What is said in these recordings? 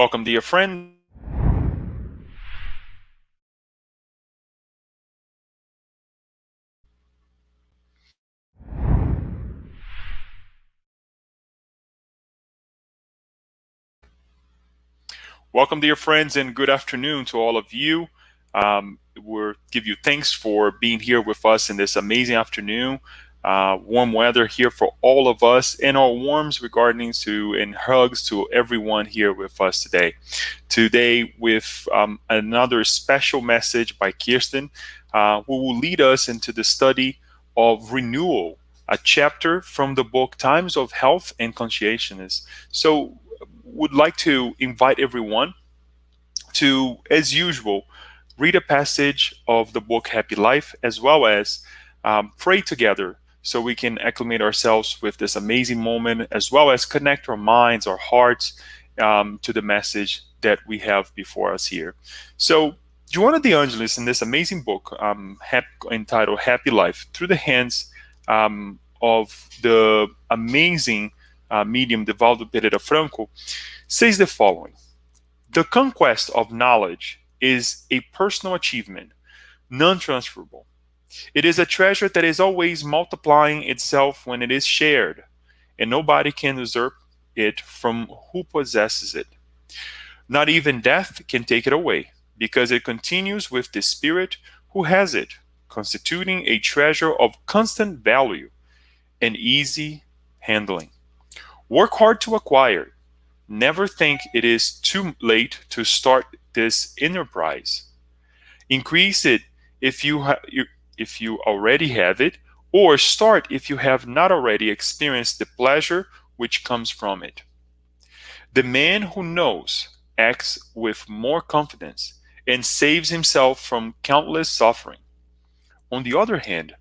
Welcome, dear friend. Welcome, dear friends, and good afternoon to all of you. We'll give you thanks for being here with us in this amazing afternoon. Warm weather here for all of us, and our warms regarding to and hugs to everyone here with us today. Today, with another special message by Kirsten, who will lead us into the study of Renewal, a chapter from the book Times of Health and Conscientiousness. So, would like to invite everyone to, as usual, read a passage of the book Happy Life, as well as pray together so we can acclimate ourselves with this amazing moment, as well as connect our minds, our hearts to the message that we have before us here. So, Joanna de Angelis, in this amazing book entitled Happy Life, through the hands of the amazing medium Divaldo Franco, says the following: the conquest of knowledge is a personal achievement, non-transferable. It is a treasure that is always multiplying itself when it is shared, and nobody can usurp it from who possesses it. Not even death can take it away, because it continues with the spirit who has it, constituting a treasure of constant value and easy handling. Work hard to acquire it. Never think it is too late to start this enterprise. Increase it if you already have it, or start if you have not already experienced the pleasure which comes from it. The man who knows acts with more confidence and saves himself from countless suffering. On the other hand,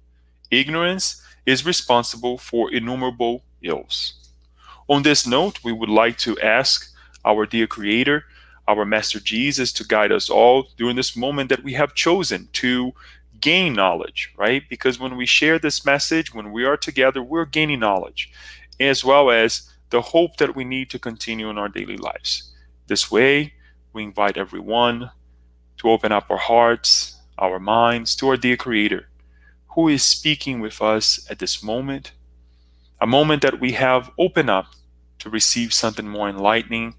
ignorance is responsible for innumerable ills. On this note, we would like to ask our dear Creator, our Master Jesus, to guide us all during this moment that we have chosen to gain knowledge, right? Because when we share this message, when we are together, we're gaining knowledge, as well as the hope that we need to continue in our daily lives. This way, we invite everyone to open up our hearts, our minds to our dear Creator, who is speaking with us at this moment, a moment that we have opened up to receive something more enlightening,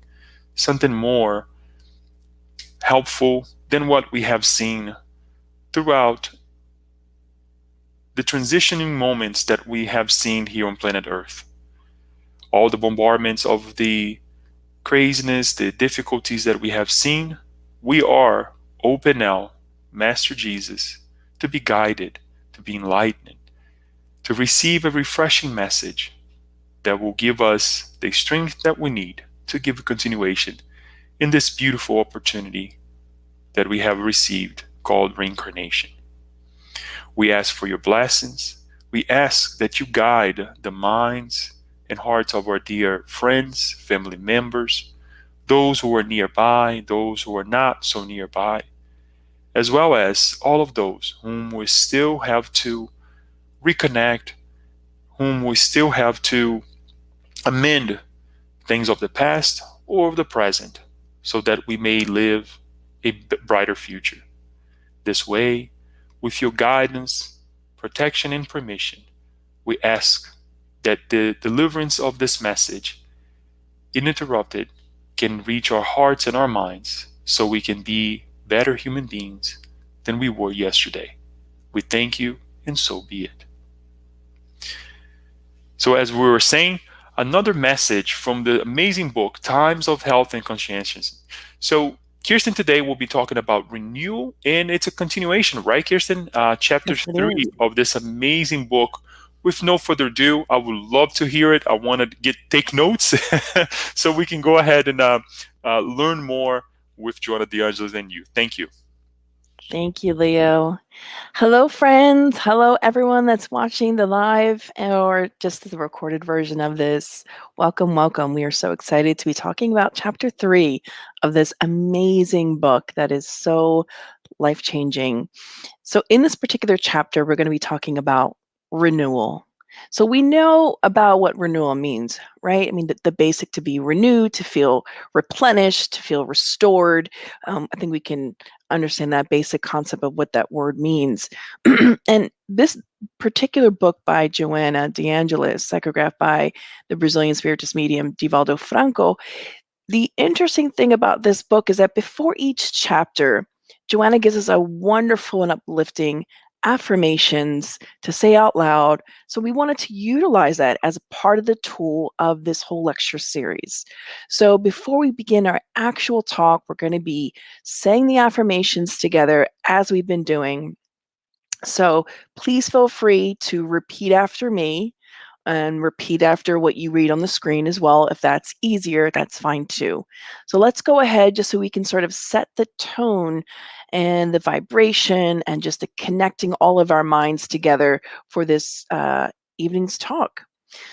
something more helpful than what we have seen throughout the transitioning moments that we have seen here on planet Earth. All the bombardments of the craziness, the difficulties that we have seen, we are open now, Master Jesus, to be guided, to be enlightened, to receive a refreshing message that will give us the strength that we need to give a continuation in this beautiful opportunity that we have received called reincarnation. We ask for your blessings. We ask that you guide the minds and hearts of our dear friends, family members, those who are nearby, those who are not so nearby, as well as all of those whom we still have to reconnect, whom we still have to amend things of the past or of the present, so that we may live a brighter future. This way, with your guidance, protection, and permission, we ask that the deliverance of this message, uninterrupted, can reach our hearts and our minds so we can be better human beings than we were yesterday. We thank you, and so be it. So, as we were saying, another message from the amazing book, Times of Health and Conscientiousness. So, Kirsten today will be talking about renewal, and it's a continuation, right, Kirsten? Chapter Yes, it 3 is. of this amazing book. With no further ado, I would love to hear it. I want to take notes so we can go ahead and learn more with Joanna de Angelis and you. Thank you. Thank you, Leo. Hello, friends. Hello, everyone that's watching the live or just the recorded version of this. Welcome, welcome. We are so excited to be talking about chapter 3 of this amazing book that is so life-changing. So in this particular chapter, we're going to be talking about renewal. So we know about what renewal means, right? I mean, the basic to be renewed, to feel replenished, to feel restored. I think we can understand that basic concept of what that word means. And this particular book by Joanna de Angelis, psychographed by the Brazilian Spiritist medium Divaldo Franco, the interesting thing about this book is that before each chapter, Joanna gives us a wonderful and uplifting affirmations to say out loud. So we wanted to utilize that as a part of the tool of this whole lecture series. So before we begin our actual talk, we're going to be saying the affirmations together as we've been doing. So please feel free to repeat after me and repeat after what you read on the screen as well. If that's easier, that's fine too. So let's go ahead just so we can sort of set the tone and the vibration and just the connecting all of our minds together for this evening's talk.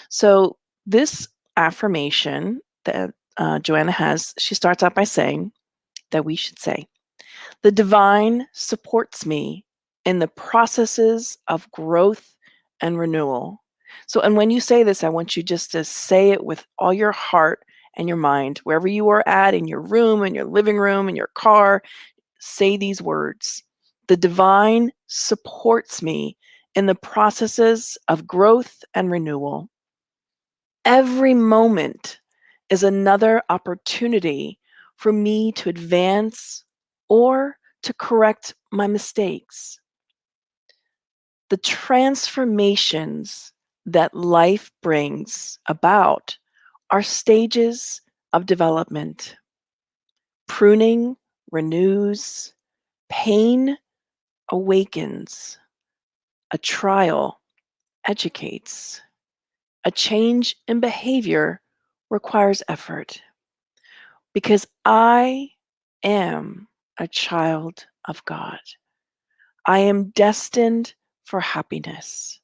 So this affirmation that Joanna has, she starts out by saying that we should say, "The divine supports me in the processes of growth and renewal." So, and when you say this, I want you just to say it with all your heart and your mind, wherever you are at, in your room, in your living room, in your car, say these words. "The divine supports me in the processes of growth and renewal." Every moment is another opportunity for me to advance or to correct my mistakes. The transformations that life brings about are stages of development. Pruning renews, pain awakens, a trial educates, a change in behavior requires effort. Because I am a child of God. I am destined for happiness,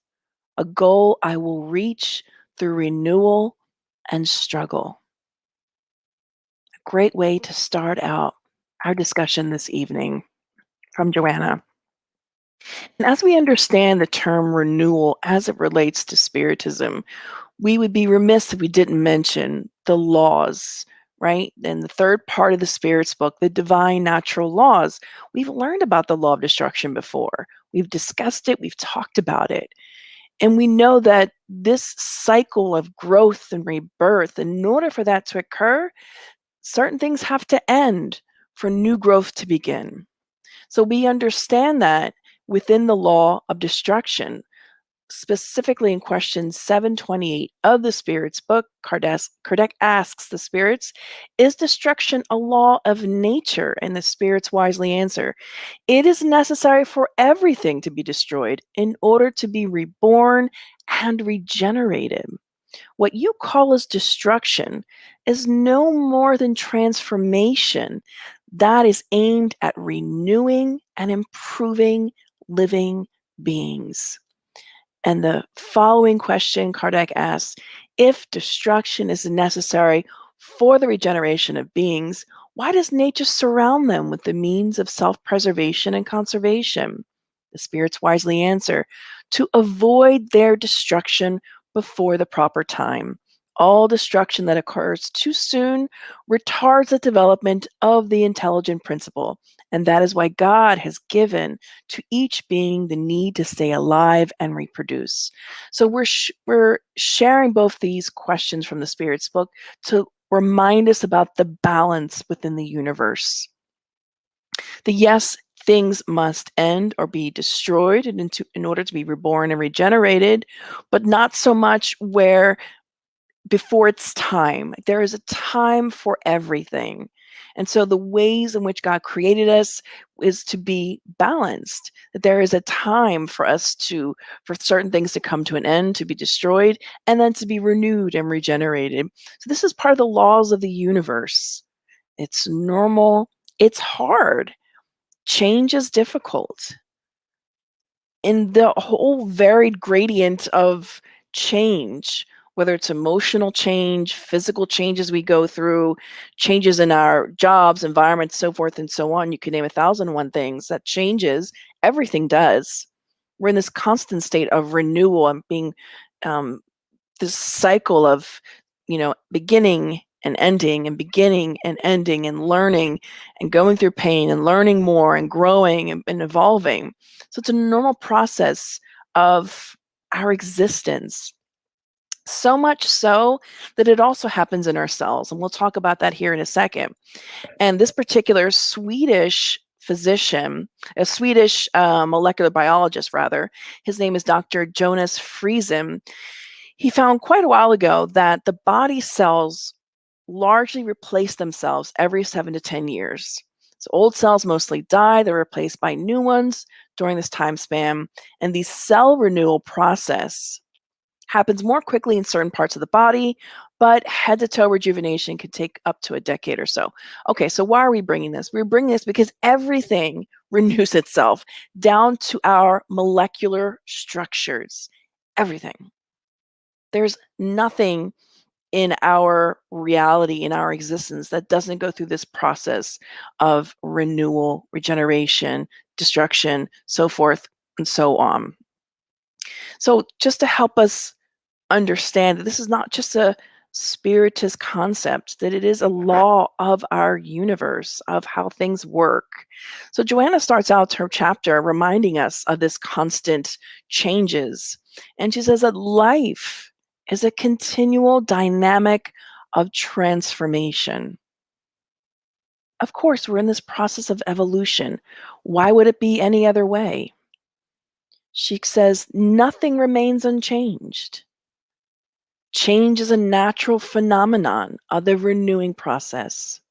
a goal I will reach through renewal and struggle. A great way to start out our discussion this evening from Joanna. And as we understand the term renewal as it relates to Spiritism, we would be remiss if we didn't mention the laws, right? In the third part of the Spirit's book, the divine natural laws. We've learned about the law of destruction before. We've discussed it, we've talked about it. And we know that this cycle of growth and rebirth, in order for that to occur, certain things have to end for new growth to begin. So we understand that within the law of destruction, specifically in question 728 of the Spirit's book, Kardec asks the Spirits, "Is destruction a law of nature?" And the Spirits wisely answer, "It is necessary for everything to be destroyed in order to be reborn and regenerated. What you call as destruction is no more than transformation that is aimed at renewing and improving living beings." And the following question Kardec asks, if destruction is necessary for the regeneration of beings, why does nature surround them with the means of self-preservation and conservation? The Spirits wisely answer, to avoid their destruction before the proper time. All destruction that occurs too soon retards the development of the intelligent principle, and that is why God has given to each being the need to stay alive and reproduce. So we're sharing both these questions from the Spirit's book to remind us about the balance within the universe. The yes, things must end or be destroyed in order to be reborn and regenerated, but not so much where before it's time. There is a time for everything. And so the ways in which God created us is to be balanced. That there is a time for us for certain things to come to an end, to be destroyed, and then to be renewed and regenerated. So this is part of the laws of the universe. It's normal. It's hard. Change is difficult. In the whole varied gradient of change, whether it's emotional change, physical changes we go through, changes in our jobs, environments, so forth and so on. You can name 1,001 things that changes. Everything does. We're in this constant state of renewal and being this cycle of, beginning and ending and beginning and ending and learning and going through pain and learning more and growing and evolving. So it's a normal process of our existence. So much so that it also happens in our cells. And we'll talk about that here in a second. And this particular Swedish physician, a Swedish molecular biologist, rather, his name is Dr. Jonas Friesen. He found quite a while ago that the body cells largely replace themselves every 7 to 10 years. So old cells mostly die, they're replaced by new ones during this time span. And the cell renewal process happens more quickly in certain parts of the body, but head to toe rejuvenation could take up to a decade or so. Okay, so why are we bringing this? We're bringing this because everything renews itself down to our molecular structures. Everything. There's nothing in our reality, in our existence, that doesn't go through this process of renewal, regeneration, destruction, so forth and so on. So just to help us understand that this is not just a spiritist concept, that it is a law of our universe, of how things work. So Joanna starts out her chapter reminding us of this constant changes. And she says that life is a continual dynamic of transformation. Of course, we're in this process of evolution. Why would it be any other way? She says nothing remains unchanged. Change is a natural phenomenon of the renewing process.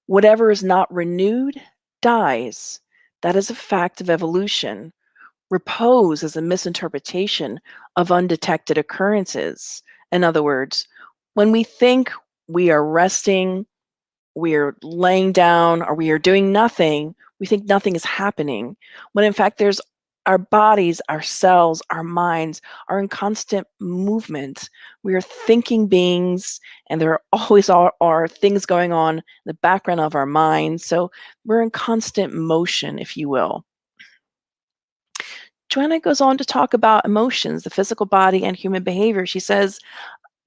Whatever is not renewed dies. That is a fact of evolution. Repose is a misinterpretation of undetected occurrences. In other words, when we think we are resting, we are laying down, or we are doing nothing, we think nothing is happening, when in fact there's our bodies, our cells, our minds are in constant movement. We are thinking beings, and there always are things going on in the background of our minds. So we're in constant motion, if you will. Joanna goes on to talk about emotions, the physical body, and human behavior. She says,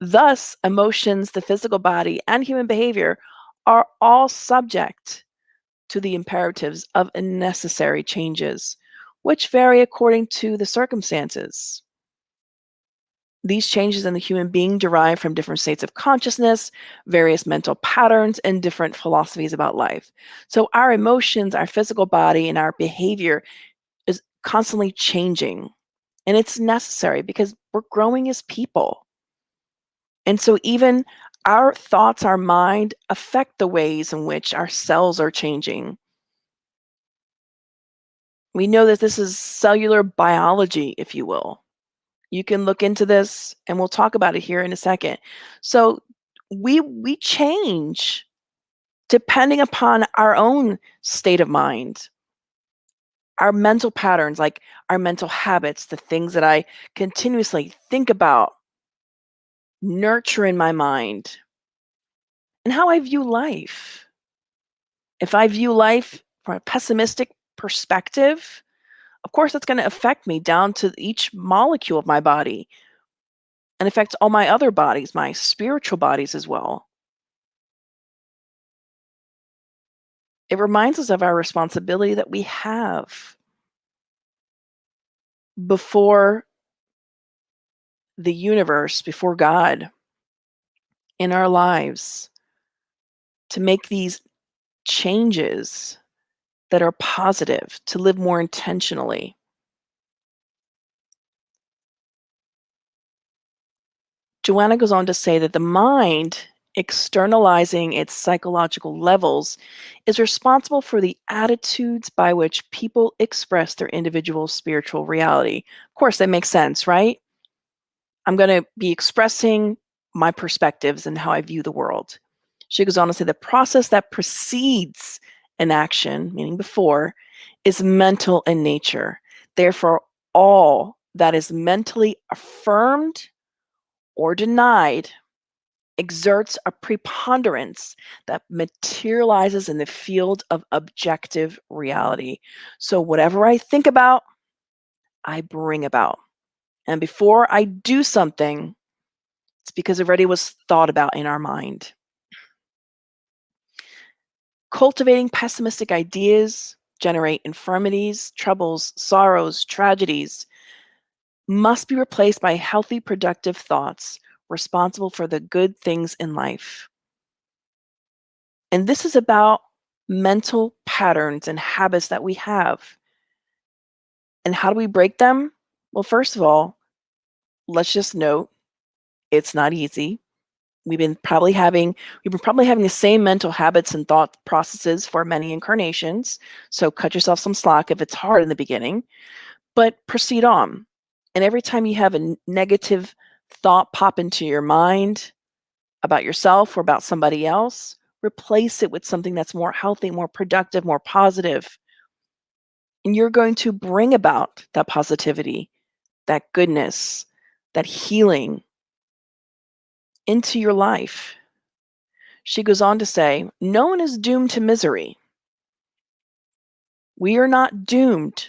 thus, emotions, the physical body, and human behavior are all subject to the imperatives of necessary changes, which vary according to the circumstances. These changes in the human being derive from different states of consciousness, various mental patterns, and different philosophies about life. So our emotions, our physical body, and our behavior is constantly changing. And it's necessary because we're growing as people. And so even our thoughts, our mind affect the ways in which our cells are changing. We know that this is cellular biology, if you will. You can look into this and we'll talk about it here in a second. So we change depending upon our own state of mind, our mental patterns, like our mental habits, the things that I continuously think about, nurture in my mind, and how I view life. If I view life from a pessimistic perspective, of course, that's going to affect me down to each molecule of my body and affects all my other bodies, my spiritual bodies as well. It reminds us of our responsibility that we have before the universe, before God, in our lives, to make these changes that are positive, to live more intentionally. Joanna goes on to say that the mind, externalizing its psychological levels, is responsible for the attitudes by which people express their individual spiritual reality. Of course, that makes sense, right? I'm going to be expressing my perspectives and how I view the world. She goes on to say the process that precedes an action, meaning before, is mental in nature. Therefore, all that is mentally affirmed or denied exerts a preponderance that materializes in the field of objective reality. So whatever I think about, I bring about. And before I do something, it's because it already was thought about in our mind. Cultivating pessimistic ideas generate infirmities, troubles, sorrows, tragedies, must be replaced by healthy, productive thoughts responsible for the good things in life. And this is about mental patterns and habits that we have. And how do we break them? Well, first of all, let's just note it's not easy. We've been probably having the same mental habits and thought processes for many incarnations. So cut yourself some slack if it's hard in the beginning, but proceed on. And every time you have a negative thought pop into your mind about yourself or about somebody else, replace it with something that's more healthy, more productive, more positive. And you're going to bring about that positivity, that goodness, that healing into your life. She goes on to say, no one is doomed to misery. We are not doomed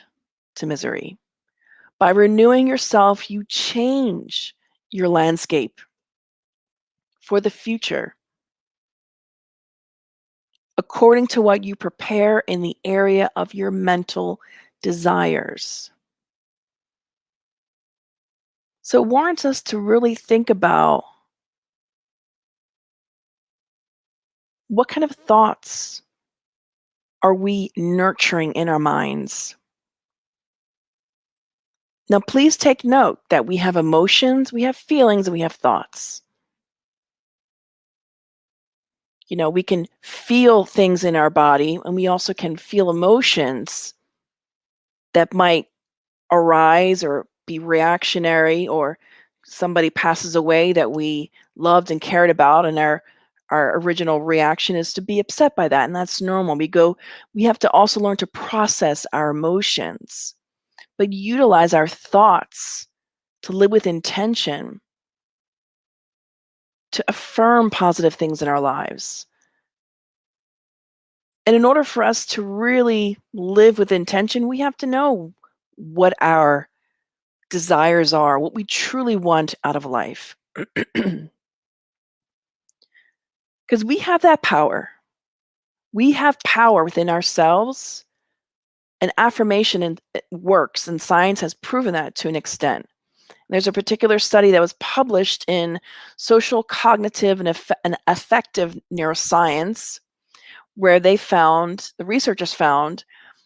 to misery. By renewing yourself, you change your landscape for the future according to what you prepare in the area of your mental desires. So it warrants us to really think about what kind of thoughts are we nurturing in our minds? Now, please take note that we have emotions, we have feelings, and we have thoughts. You know, we can feel things in our body, and we also can feel emotions that might arise or be reactionary, or somebody passes away that we loved and cared about, and our original reaction is to be upset by that, and that's normal. We have to also learn to process our emotions, but utilize our thoughts to live with intention, to affirm positive things in our lives. And in order for us to really live with intention, we have to know what our desires are, what we truly want out of life. Because we have that power. We have power within ourselves, and affirmation works, and science has proven that to an extent. There's a particular study that was published in Social, Cognitive, and Affective Neuroscience, where the researchers found,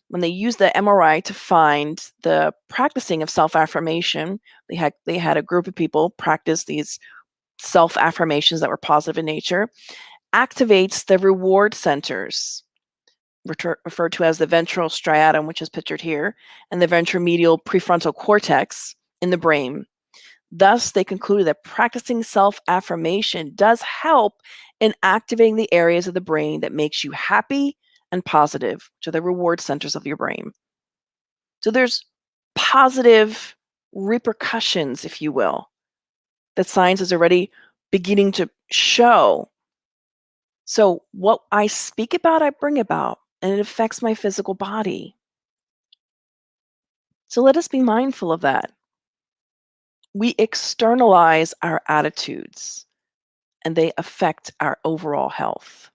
when they used the MRI to find the practicing of self-affirmation, they had a group of people practice these self-affirmations that were positive in nature, activates the reward centers, referred to as the ventral striatum, which is pictured here, and the ventromedial prefrontal cortex in the brain. Thus, they concluded that practicing self-affirmation does help in activating the areas of the brain that makes you happy and positive, which are the reward centers of your brain. So there's positive repercussions, if you will, that science is already beginning to show. So what I speak about, I bring about, and it affects my physical body. So let us be mindful of that. We externalize our attitudes, and they affect our overall health.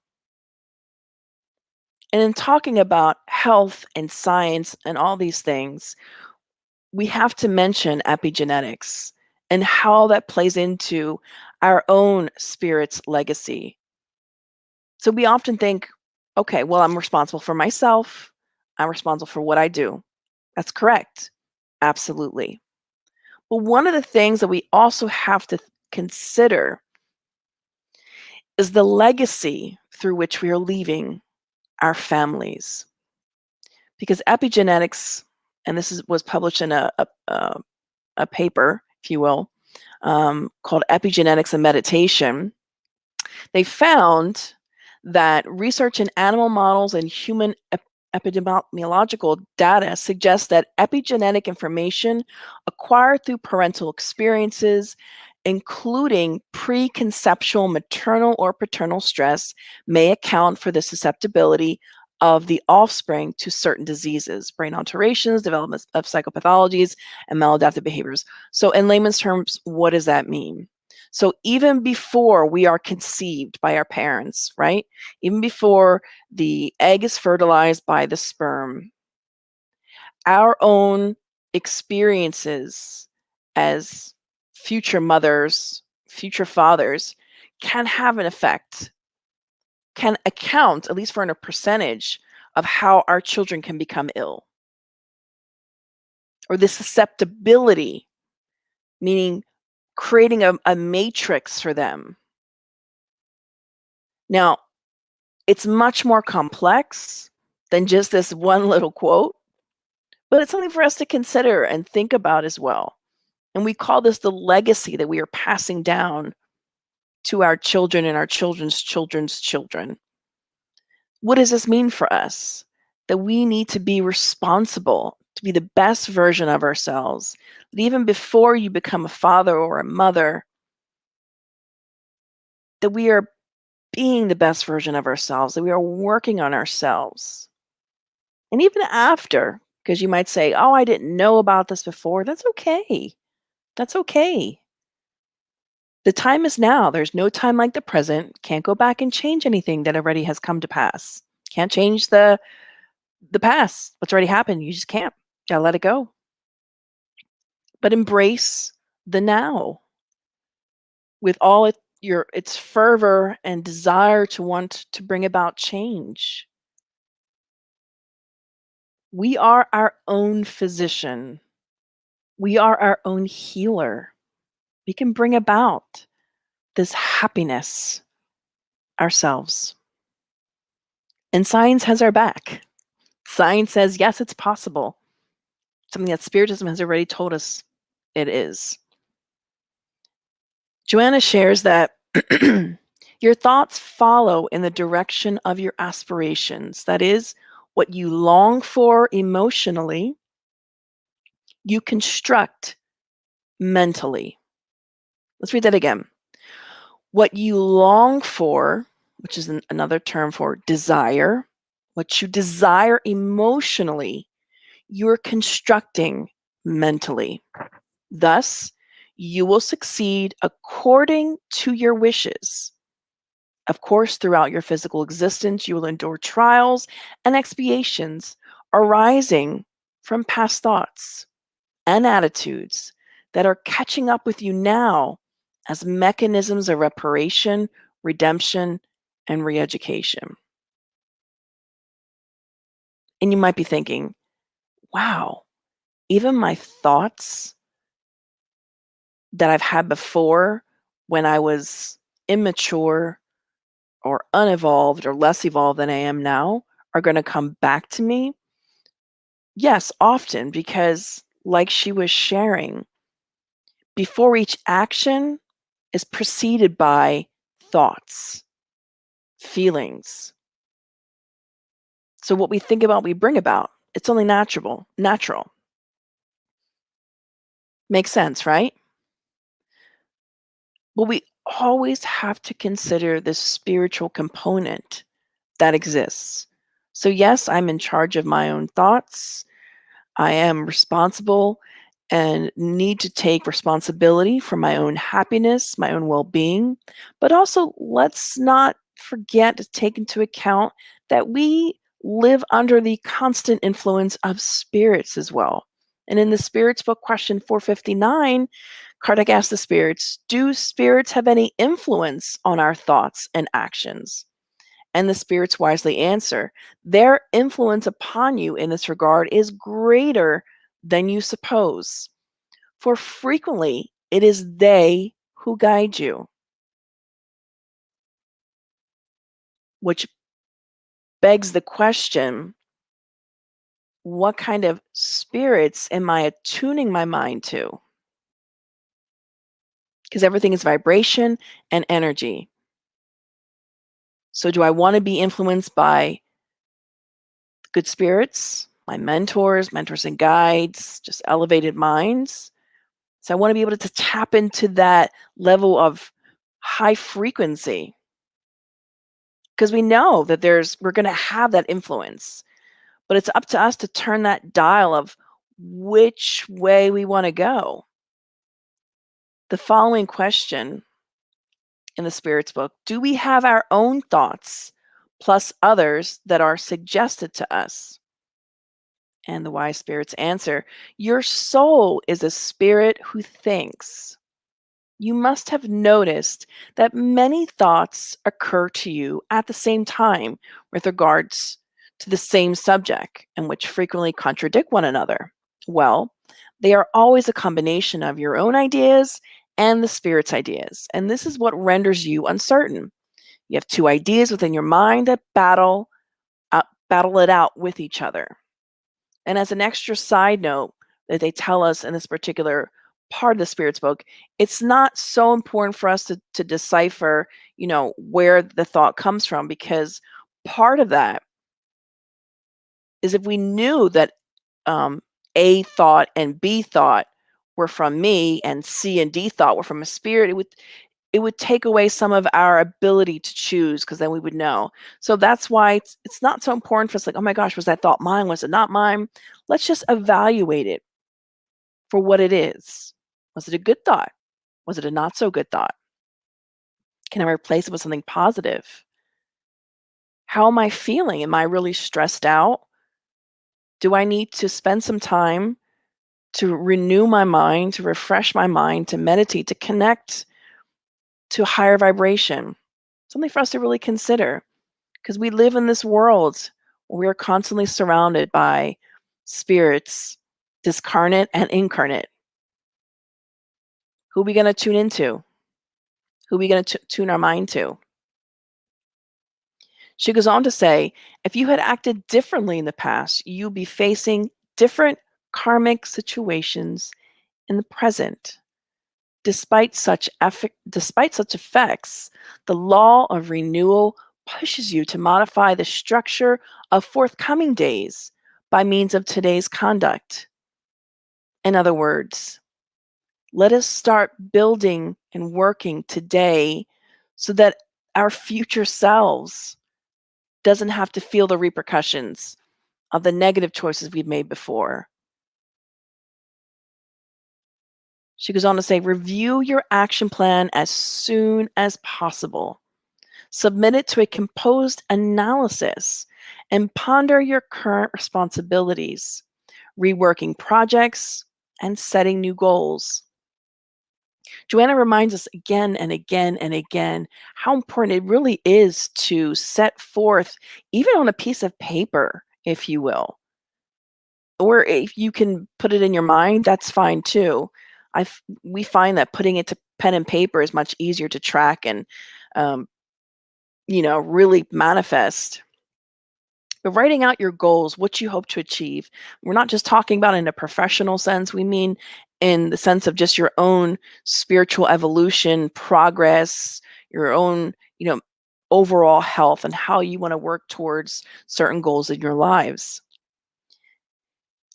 And in talking about health and science and all these things, we have to mention epigenetics and how that plays into our own spirit's legacy. So we often think, okay, well, I'm responsible for myself. I'm responsible for what I do. That's correct. Absolutely. But one of the things that we also have to consider is the legacy through which we are leaving our families. Because epigenetics, and was published in a paper, if you will, called Epigenetics and Meditation, they found that research in animal models and human epidemiological data suggests that epigenetic information acquired through parental experiences, including preconceptual maternal or paternal stress, may account for the susceptibility of the offspring to certain diseases, brain alterations, development of psychopathologies, and maladaptive behaviors. So in layman's terms, what does that mean? So even before we are conceived by our parents, right? Even before the egg is fertilized by the sperm, our own experiences as future mothers, future fathers, can have an effect, can account, at least for a percentage, of how our children can become ill. Or the susceptibility, meaning creating a matrix for them. Now, it's much more complex than just this one little quote, but it's something for us to consider and think about as well. And we call this the legacy that we are passing down to our children and our children's children's children. What does this mean for us? That we need to be responsible, to be the best version of ourselves. That even before you become a father or a mother, that we are being the best version of ourselves, that we are working on ourselves. And even after, because you might say, oh, I didn't know about this before. That's okay. That's okay. The time is now. There's no time like the present. Can't go back and change anything that already has come to pass. Can't change the past. What's already happened. You just can't. Gotta let it go. But embrace the now with all its fervor and desire to want to bring about change. We are our own physician. We are our own healer. We can bring about this happiness ourselves. And science has our back. Science says, yes, it's possible. Something that Spiritism has already told us it is. Joanna shares that your thoughts follow in the direction of your aspirations. That is, what you long for emotionally, you construct mentally. Let's read that again. What you long for, which is another term for desire, what you desire emotionally, you're constructing mentally. Thus, you will succeed according to your wishes. Of course, throughout your physical existence, you will endure trials and expiations arising from past thoughts and attitudes that are catching up with you now as mechanisms of reparation, redemption, and re-education. And you might be thinking, wow, even my thoughts that I've had before when I was immature or unevolved or less evolved than I am now are going to come back to me? Yes, often, because like she was sharing, before each action is preceded by thoughts, feelings. So what we think about, we bring about. It's only natural. Makes sense, right? But we always have to consider the spiritual component that exists. So yes, I'm in charge of my own thoughts. I am responsible and need to take responsibility for my own happiness, my own well-being. But also, let's not forget to take into account that we live under the constant influence of spirits as well. And in the Spirits book, question 459, Kardec asked the spirits, do spirits have any influence on our thoughts and actions? And the spirits wisely answer, their influence upon you in this regard is greater than you suppose, for frequently it is they who guide you. Which begs the question, what kind of spirits am I attuning my mind to? Because everything is vibration and energy. So do I want to be influenced by good spirits, my mentors and guides, just elevated minds? So I want to be able to tap into that level of high frequency. because we know that we're going to have that influence. But it's up to us to turn that dial of which way we want to go. The following question in the Spirit's book: do we have our own thoughts plus others that are suggested to us? And the wise spirits answer, your soul is a spirit who thinks. You must have noticed that many thoughts occur to you at the same time with regards to the same subject, and which frequently contradict one another. Well, they are always a combination of your own ideas and the Spirit's ideas, and this is what renders you uncertain. You have two ideas within your mind that battle it out with each other. And as an extra side note that they tell us in this particular part of the Spirit's book, it's not so important for us to decipher, where the thought comes from, because part of that is if we knew that A thought and B thought were from me and C and D thought were from a spirit, it would take away some of our ability to choose, because then we would know. So that's why it's not so important for us, like, oh my gosh, was that thought mine? Was it not mine? Let's just evaluate it for what it is. Was it a good thought? Was it a not so good thought? Can I replace it with something positive? How am I feeling? Am I really stressed out? Do I need to spend some time to renew my mind, to refresh my mind, to meditate, to connect to a higher vibration? Something for us to really consider, because we live in this world where we are constantly surrounded by spirits, discarnate and incarnate. Who are we going to tune into? Who are we going to tune our mind to? She goes on to say, if you had acted differently in the past, you'd be facing different karmic situations in the present. Despite such effects, the law of renewal pushes you to modify the structure of forthcoming days by means of today's conduct. In other words, let us start building and working today so that our future selves doesn't have to feel the repercussions of the negative choices we've made before. She goes on to say, review your action plan as soon as possible. Submit it to a composed analysis and ponder your current responsibilities, reworking projects, and setting new goals. Joanna reminds us again and again and again how important it really is to set forth, even on a piece of paper, if you will. Or if you can put it in your mind, that's fine too. We find that putting it to pen and paper is much easier to track and, really manifest. But writing out your goals, what you hope to achieve, we're not just talking about in a professional sense. We mean in the sense of just your own spiritual evolution, progress, your own, overall health, and how you want to work towards certain goals in your lives.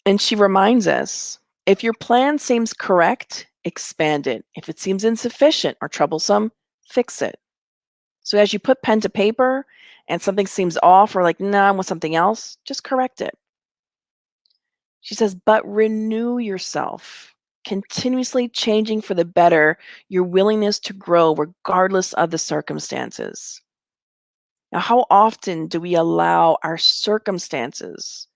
And she reminds us, if your plan seems correct, expand it. If it seems insufficient or troublesome, fix it. So as you put pen to paper and something seems off, or like, nah, I want something else, just correct it. She says, but renew yourself, continuously changing for the better, your willingness to grow regardless of the circumstances. Now, how often do we allow our circumstances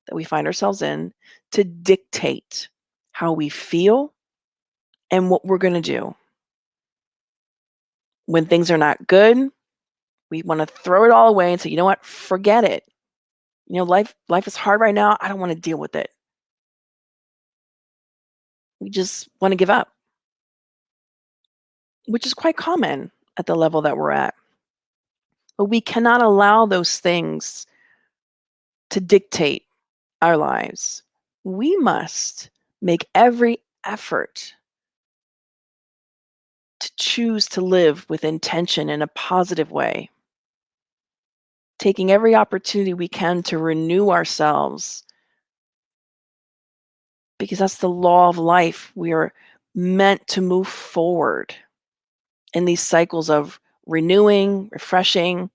that we find ourselves in to dictate how we feel and what we're going to do? When things are not good, we want to throw it all away and say, you know what, forget it. Life is hard right now. I don't want to deal with it. We just want to give up, which is quite common at the level that we're at. But we cannot allow those things to dictate our lives. We must make every effort to choose to live with intention in a positive way, taking every opportunity we can to renew ourselves, because that's the law of life. We are meant to move forward in these cycles of renewing, refreshing,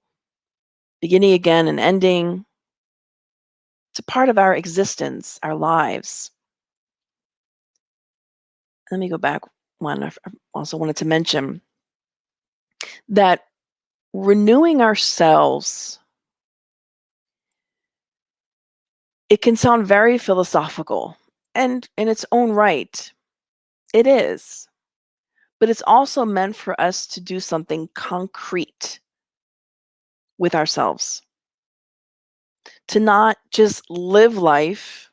beginning again and ending. It's a part of our existence, our lives. Let me go back one. I also wanted to mention that renewing ourselves, it can sound very philosophical, and in its own right, it is. But it's also meant for us to do something concrete with ourselves, to not just live life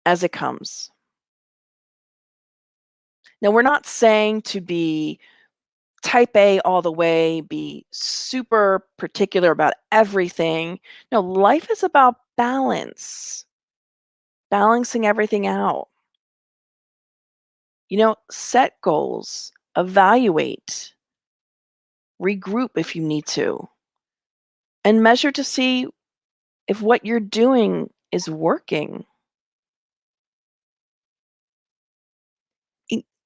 as it comes. Now, we're not saying to be type A all the way, be super particular about everything. No, life is about balance, balancing everything out. Set goals, evaluate, regroup if you need to, and measure to see if what you're doing is working.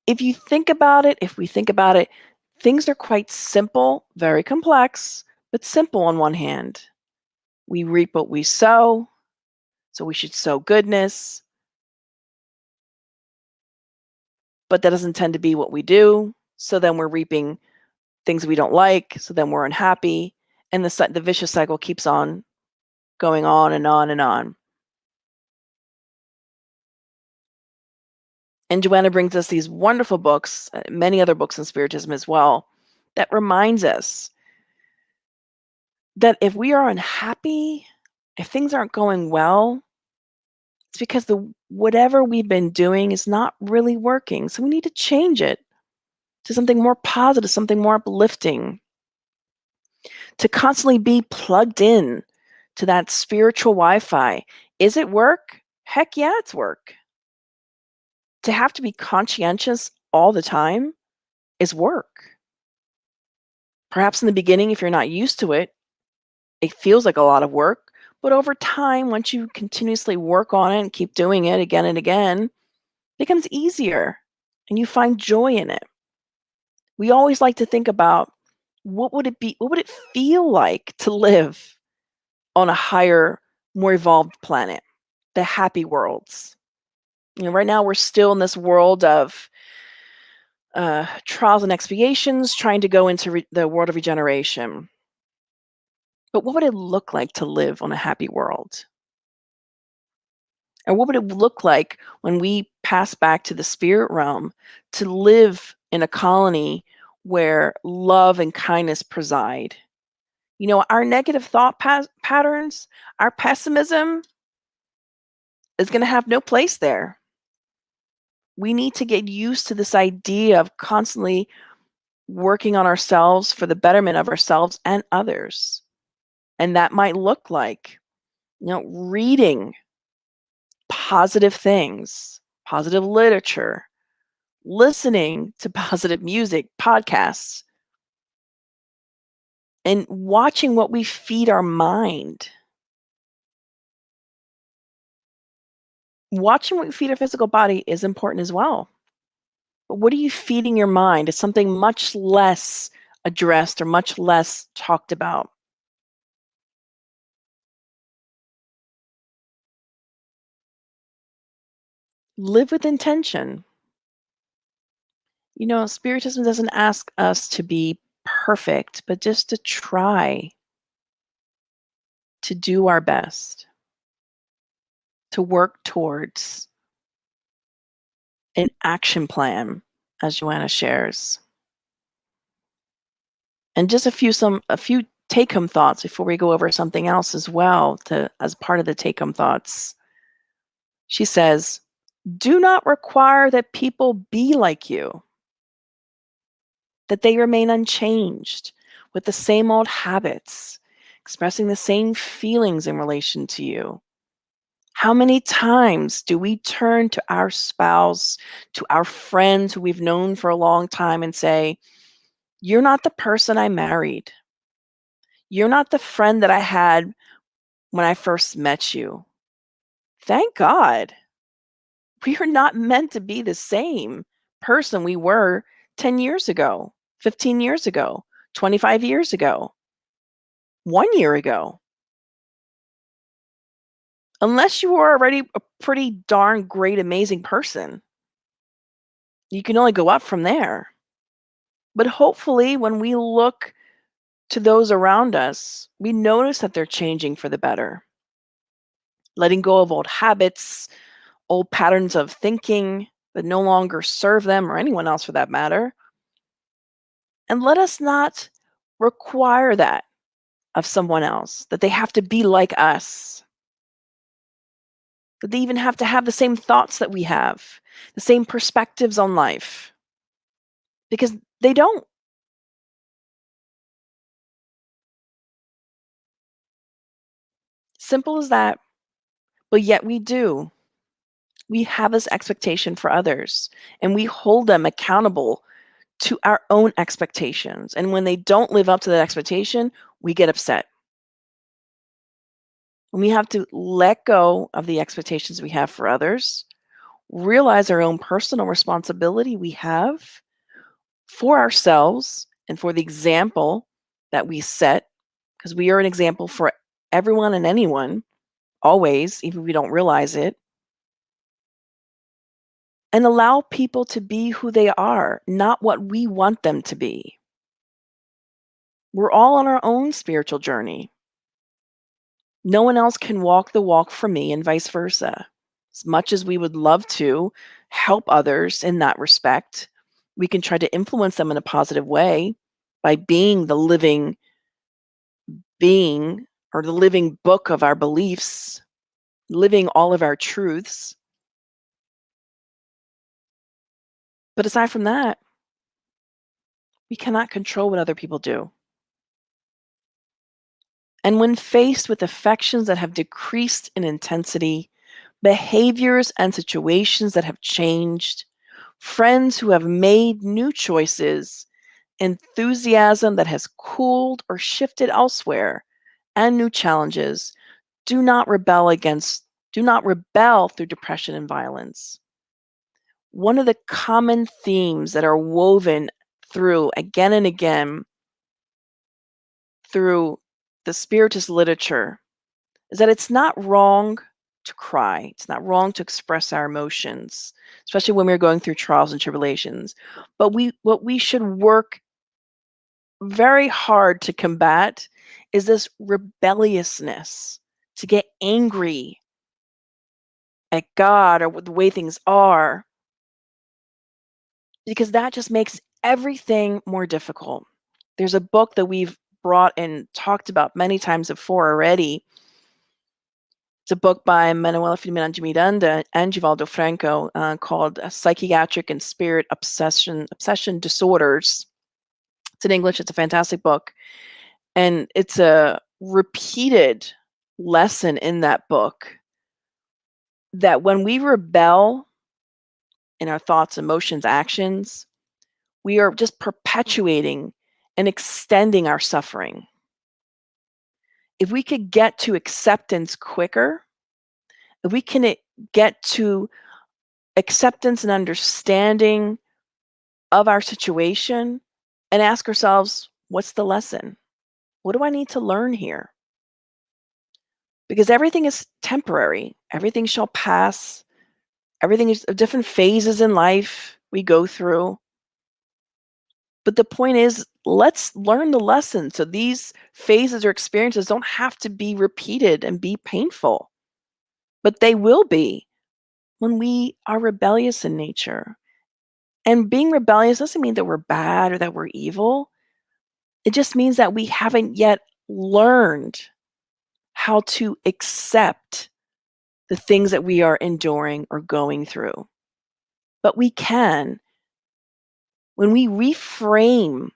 If we think about it, things are quite simple, very complex, but simple on one hand. We reap what we sow, so we should sow goodness, but that doesn't tend to be what we do. So then we're reaping things we don't like, so then we're unhappy, and the vicious cycle keeps on going on and on and on. And Joanna brings us these wonderful books, many other books in Spiritism as well, that reminds us that if we are unhappy, if things aren't going well, it's because whatever we've been doing is not really working. So we need to change it to something more positive, something more uplifting, to constantly be plugged in to that spiritual Wi-Fi. Is it work? Heck yeah, it's work. To have to be conscientious all the time is work. Perhaps in the beginning, if you're not used to it, it feels like a lot of work. But over time, once you continuously work on it and keep doing it again and again, it becomes easier and you find joy in it. We always like to think about what would it feel like to live on a higher, more evolved planet, the happy worlds. Right now we're still in this world of trials and expiations, trying to go into the world of regeneration. But what would it look like to live on a happy world? And what would it look like when we pass back to the spirit realm to live in a colony where love and kindness preside? Our negative thought patterns, our pessimism is going to have no place there. We need to get used to this idea of constantly working on ourselves for the betterment of ourselves and others. And that might look like, reading positive things, positive literature, listening to positive music, podcasts, and watching what we feed our mind. Watching what we feed our physical body is important as well. But what are you feeding your mind? It's something much less addressed or much less talked about. Live with intention. Spiritism doesn't ask us to be perfect, but just to try to do our best, to work towards an action plan, as Joanna shares. And just a few take-home thoughts before we go over something else as well, as part of the take-home thoughts. She says, do not require that people be like you, that they remain unchanged with the same old habits, expressing the same feelings in relation to you. How many times do we turn to our spouse, to our friends who we've known for a long time and say, you're not the person I married. You're not the friend that I had when I first met you. Thank God. We are not meant to be the same person we were 10 years ago, 15 years ago, 25 years ago. 1 year ago. Unless you are already a pretty darn great, amazing person. You can only go up from there. But hopefully, when we look to those around us, we notice that they're changing for the better. Letting go of old habits, old patterns of thinking that no longer serve them or anyone else for that matter. And let us not require that of someone else, that they have to be like us, that they even have to have the same thoughts that we have, the same perspectives on life, because they don't. Simple as that. But yet we do. We have this expectation for others, and we hold them accountable to our own expectations. And when they don't live up to that expectation, we get upset. And we have to let go of the expectations we have for others, realize our own personal responsibility we have for ourselves and for the example that we set, because we are an example for everyone and anyone, always, even if we don't realize it. And allow people to be who they are, not what we want them to be. We're all on our own spiritual journey. No one else can walk the walk for me, and vice versa. As much as we would love to help others in that respect, we can try to influence them in a positive way by being the living being or the living book of our beliefs, living all of our truths. But aside from that, we cannot control what other people do. And when faced with affections that have decreased in intensity, behaviors and situations that have changed, friends who have made new choices, enthusiasm that has cooled or shifted elsewhere, and new challenges, do not rebel through depression and violence. One of the common themes that are woven through again and again through the Spiritist literature is that it's not wrong to cry. It's not wrong to express our emotions, especially when we're going through trials and tribulations. But what we should work very hard to combat is this rebelliousness, to get angry at God or with the way things are, because that just makes everything more difficult. There's a book that we've brought and talked about many times before already. It's a book by Manuela Filomena de Miranda and Divaldo Franco called Psychiatric and Spirit Obsession Disorders. It's in English. It's a fantastic book. And it's a repeated lesson in that book that when we rebel in our thoughts, emotions, actions, we are just perpetuating and extending our suffering. If we could get to acceptance quicker, if we can get to acceptance and understanding of our situation and ask ourselves, what's the lesson? What do I need to learn here? Because everything is temporary. Everything shall pass. Everything is different phases in life we go through. But the point is, let's learn the lesson so these phases or experiences don't have to be repeated and be painful. But they will be when we are rebellious in nature. And being rebellious doesn't mean that we're bad or that we're evil. It just means that we haven't yet learned how to accept the things that we are enduring or going through. But we can when we reframe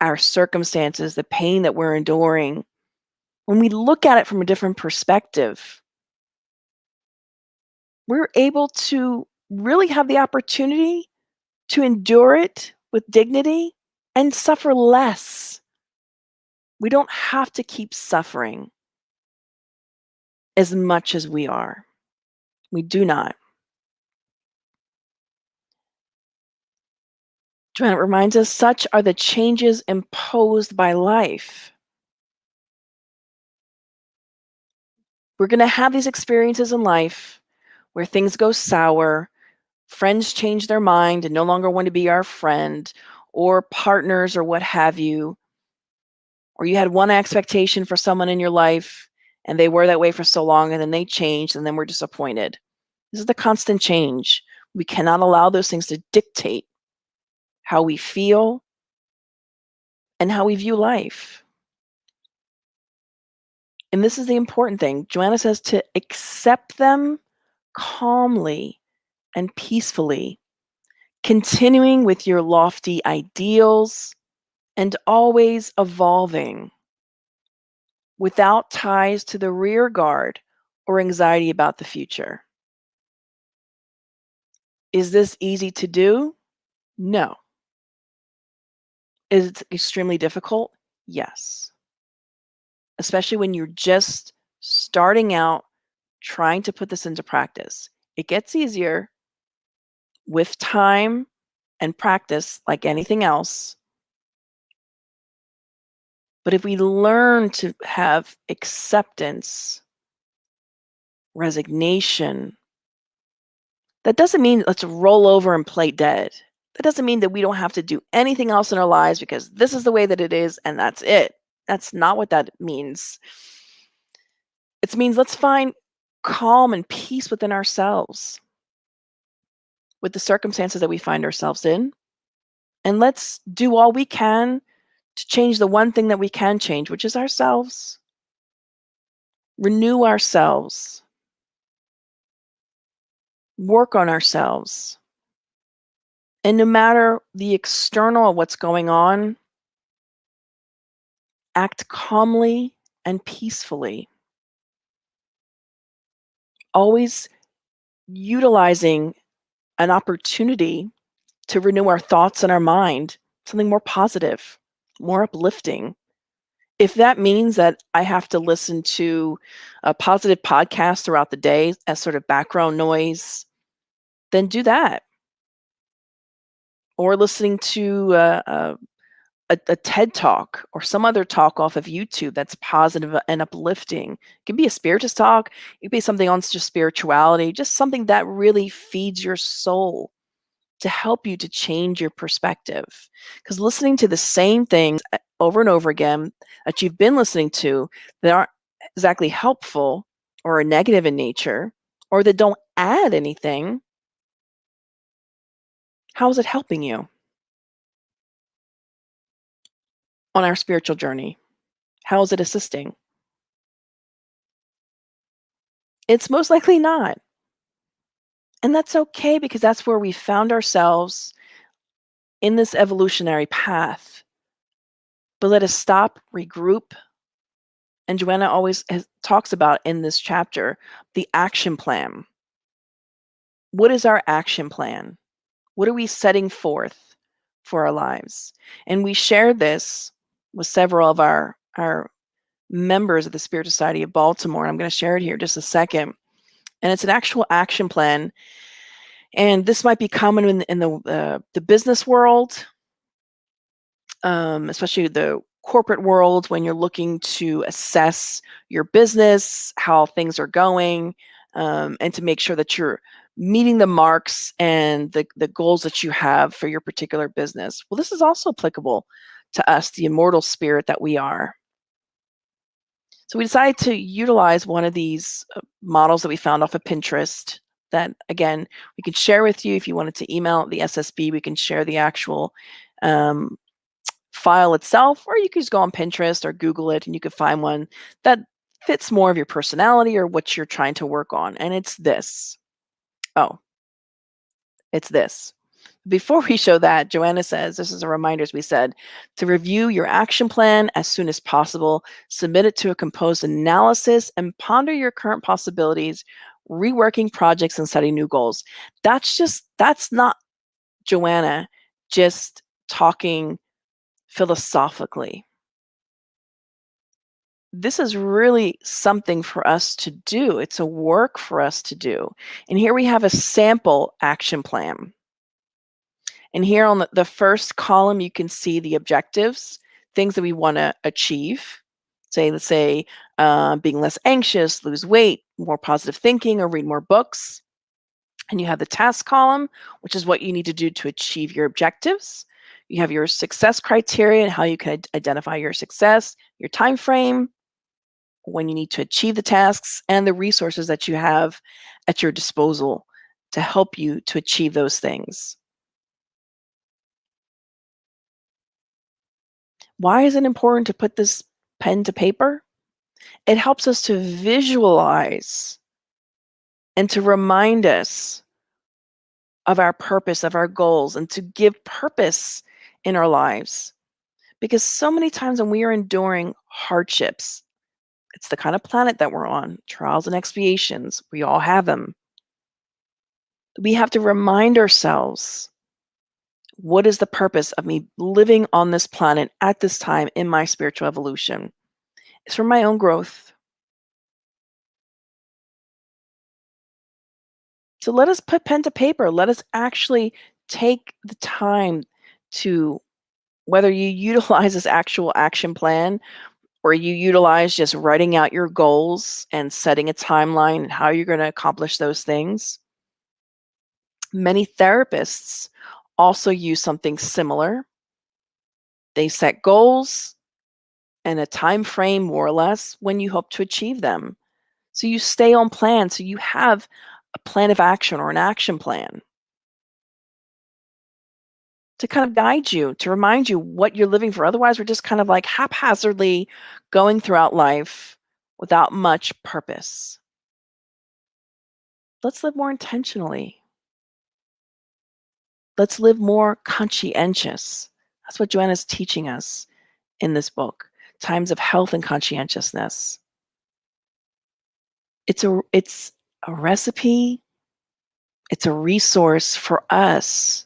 our circumstances, the pain that we're enduring, when we look at it from a different perspective, we're able to really have the opportunity to endure it with dignity and suffer less. We don't have to keep suffering as much as we are. We do not. Joanna reminds us, such are the changes imposed by life. We're going to have these experiences in life where things go sour, friends change their mind and no longer want to be our friend, or partners or what have you, or you had one expectation for someone in your life and they were that way for so long and then they changed and then we're disappointed. This is the constant change. We cannot allow those things to dictate how we feel and how we view life. And this is the important thing. Joanna says to accept them calmly and peacefully, continuing with your lofty ideals and always evolving without ties to the rear guard or anxiety about the future. Is this easy to do? No. Is it extremely difficult? Yes. Especially when you're just starting out trying to put this into practice. It gets easier with time and practice, like anything else. But if we learn to have acceptance, resignation, that doesn't mean let's roll over and play dead. That doesn't mean that we don't have to do anything else in our lives because this is the way that it is and that's it. That's not what that means. It means let's find calm and peace within ourselves, with the circumstances that we find ourselves in. And let's do all we can to change the one thing that we can change, which is ourselves. Renew ourselves. Work on ourselves. And no matter the external of what's going on, act calmly and peacefully. Always utilizing an opportunity to renew our thoughts and our mind, something more positive, more uplifting. If that means that I have to listen to a positive podcast throughout the day as sort of background noise, then do that. Or listening to a TED talk or some other talk off of YouTube that's positive and uplifting. It could be a spiritist talk. It could be something on just spirituality, just something that really feeds your soul to help you to change your perspective. Because listening to the same things over and over again that you've been listening to that aren't exactly helpful or are negative in nature or that don't add anything, how is it helping you on our spiritual journey? How is it assisting? It's most likely not. And that's okay because that's where we found ourselves in this evolutionary path. But let us stop, regroup, and Joanna always talks about in this chapter the action plan. What is our action plan? What are we setting forth for our lives? And we shared this with several of our members of the Spiritist Society of Baltimore. And I'm going to share it here just a second. And it's an actual action plan. And this might be common in the business world, especially the corporate world, when you're looking to assess your business, how things are going, and to make sure that you're meeting the marks and the goals that you have for your particular business. Well, this is also applicable to us, the immortal spirit that we are. So we decided to utilize one of these models that we found off of Pinterest that, again, we can share with you. If you wanted to email the SSB, we can share the actual file itself, or you can just go on Pinterest or Google it and you can find one that fits more of your personality or what you're trying to work on. And it's this. Oh, it's this. Before we show that, Joanna says, this is a reminder, as we said, to review your action plan as soon as possible, submit it to a composed analysis, and ponder your current possibilities, reworking projects and setting new goals. That's not Joanna just talking philosophically. This is really something for us to do. It's a work for us to do. And here we have a sample action plan. And here on the first column, you can see the objectives, things that we want to achieve. Let's say being less anxious, lose weight, more positive thinking, or read more books. And you have the task column, which is what you need to do to achieve your objectives. You have your success criteria and how you can identify your success, your time frame, when you need to achieve the tasks, and the resources that you have at your disposal to help you to achieve those things. Why is it important to put this pen to paper? It helps us to visualize and to remind us of our purpose, of our goals, and to give purpose in our lives. Because so many times when we are enduring hardships, it's the kind of planet that we're on, trials and expiations, we all have them. We have to remind ourselves, what is the purpose of me living on this planet at this time in my spiritual evolution? It's for my own growth. So let us put pen to paper. Let us actually take the time to, whether you utilize this actual action plan or you utilize just writing out your goals and setting a timeline and how you're going to accomplish those things. Many therapists also use something similar. They set goals and a time frame, more or less, when you hope to achieve them. So you stay on plan. So you have a plan of action or an action plan to kind of guide you, to remind you what you're living for. Otherwise, we're just kind of like haphazardly going throughout life without much purpose. Let's live more intentionally. Let's live more conscientious. That's what Joanna's teaching us in this book, Times of Health and Conscientiousness. It's a recipe. It's a resource for us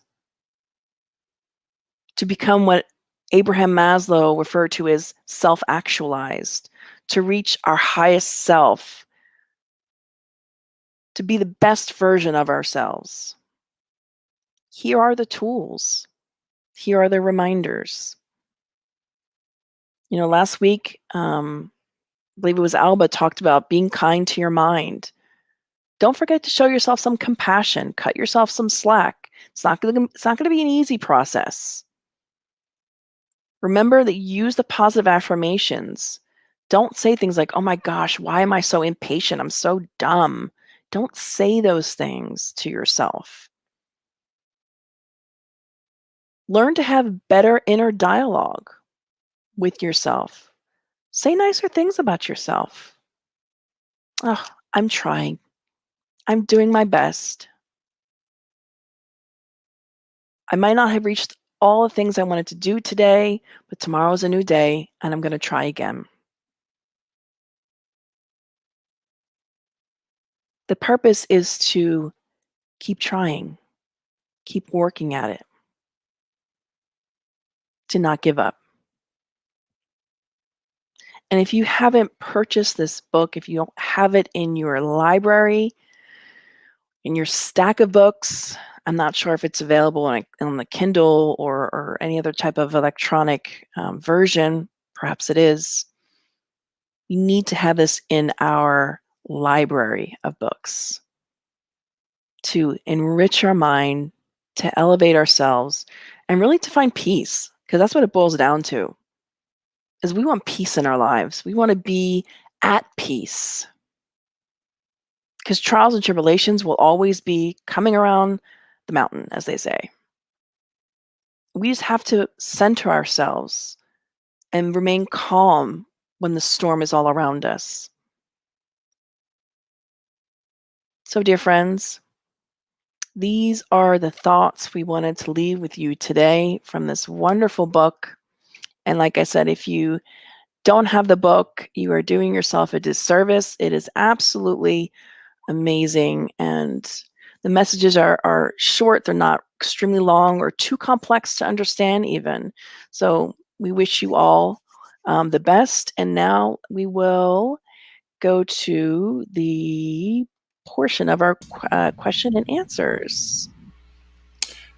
to become what Abraham Maslow referred to as self-actualized, to reach our highest self, to be the best version of ourselves. Here are the tools. Here are the reminders. Last week, I believe it was Alba, talked about being kind to your mind. Don't forget to show yourself some compassion. Cut yourself some slack. It's not going to be an easy process. Remember that you use the positive affirmations. Don't say things like, oh my gosh, why am I so impatient? I'm so dumb. Don't say those things to yourself. Learn to have better inner dialogue with yourself. Say nicer things about yourself. Oh, I'm trying. I'm doing my best. I might not have reached all the things I wanted to do today, but tomorrow's a new day and I'm going to try again. The purpose is to keep trying, keep working at it, to not give up. And if you haven't purchased this book, if you don't have it in your library, in your stack of books, I'm not sure if it's available on the Kindle or any other type of electronic version. Perhaps it is. You need to have this in our library of books to enrich our mind, to elevate ourselves, and really to find peace, because that's what it boils down to, is we want peace in our lives. We want to be at peace, because trials and tribulations will always be coming around the mountain, as they say. We just have to center ourselves and remain calm when the storm is all around us. So, dear friends, these are the thoughts we wanted to leave with you today from this wonderful book. And like I said, if you don't have the book, you are doing yourself a disservice. It is absolutely amazing. And the messages are short. They're not extremely long or too complex to understand even. So we wish you all the best. And now we will go to the portion of our question and answers.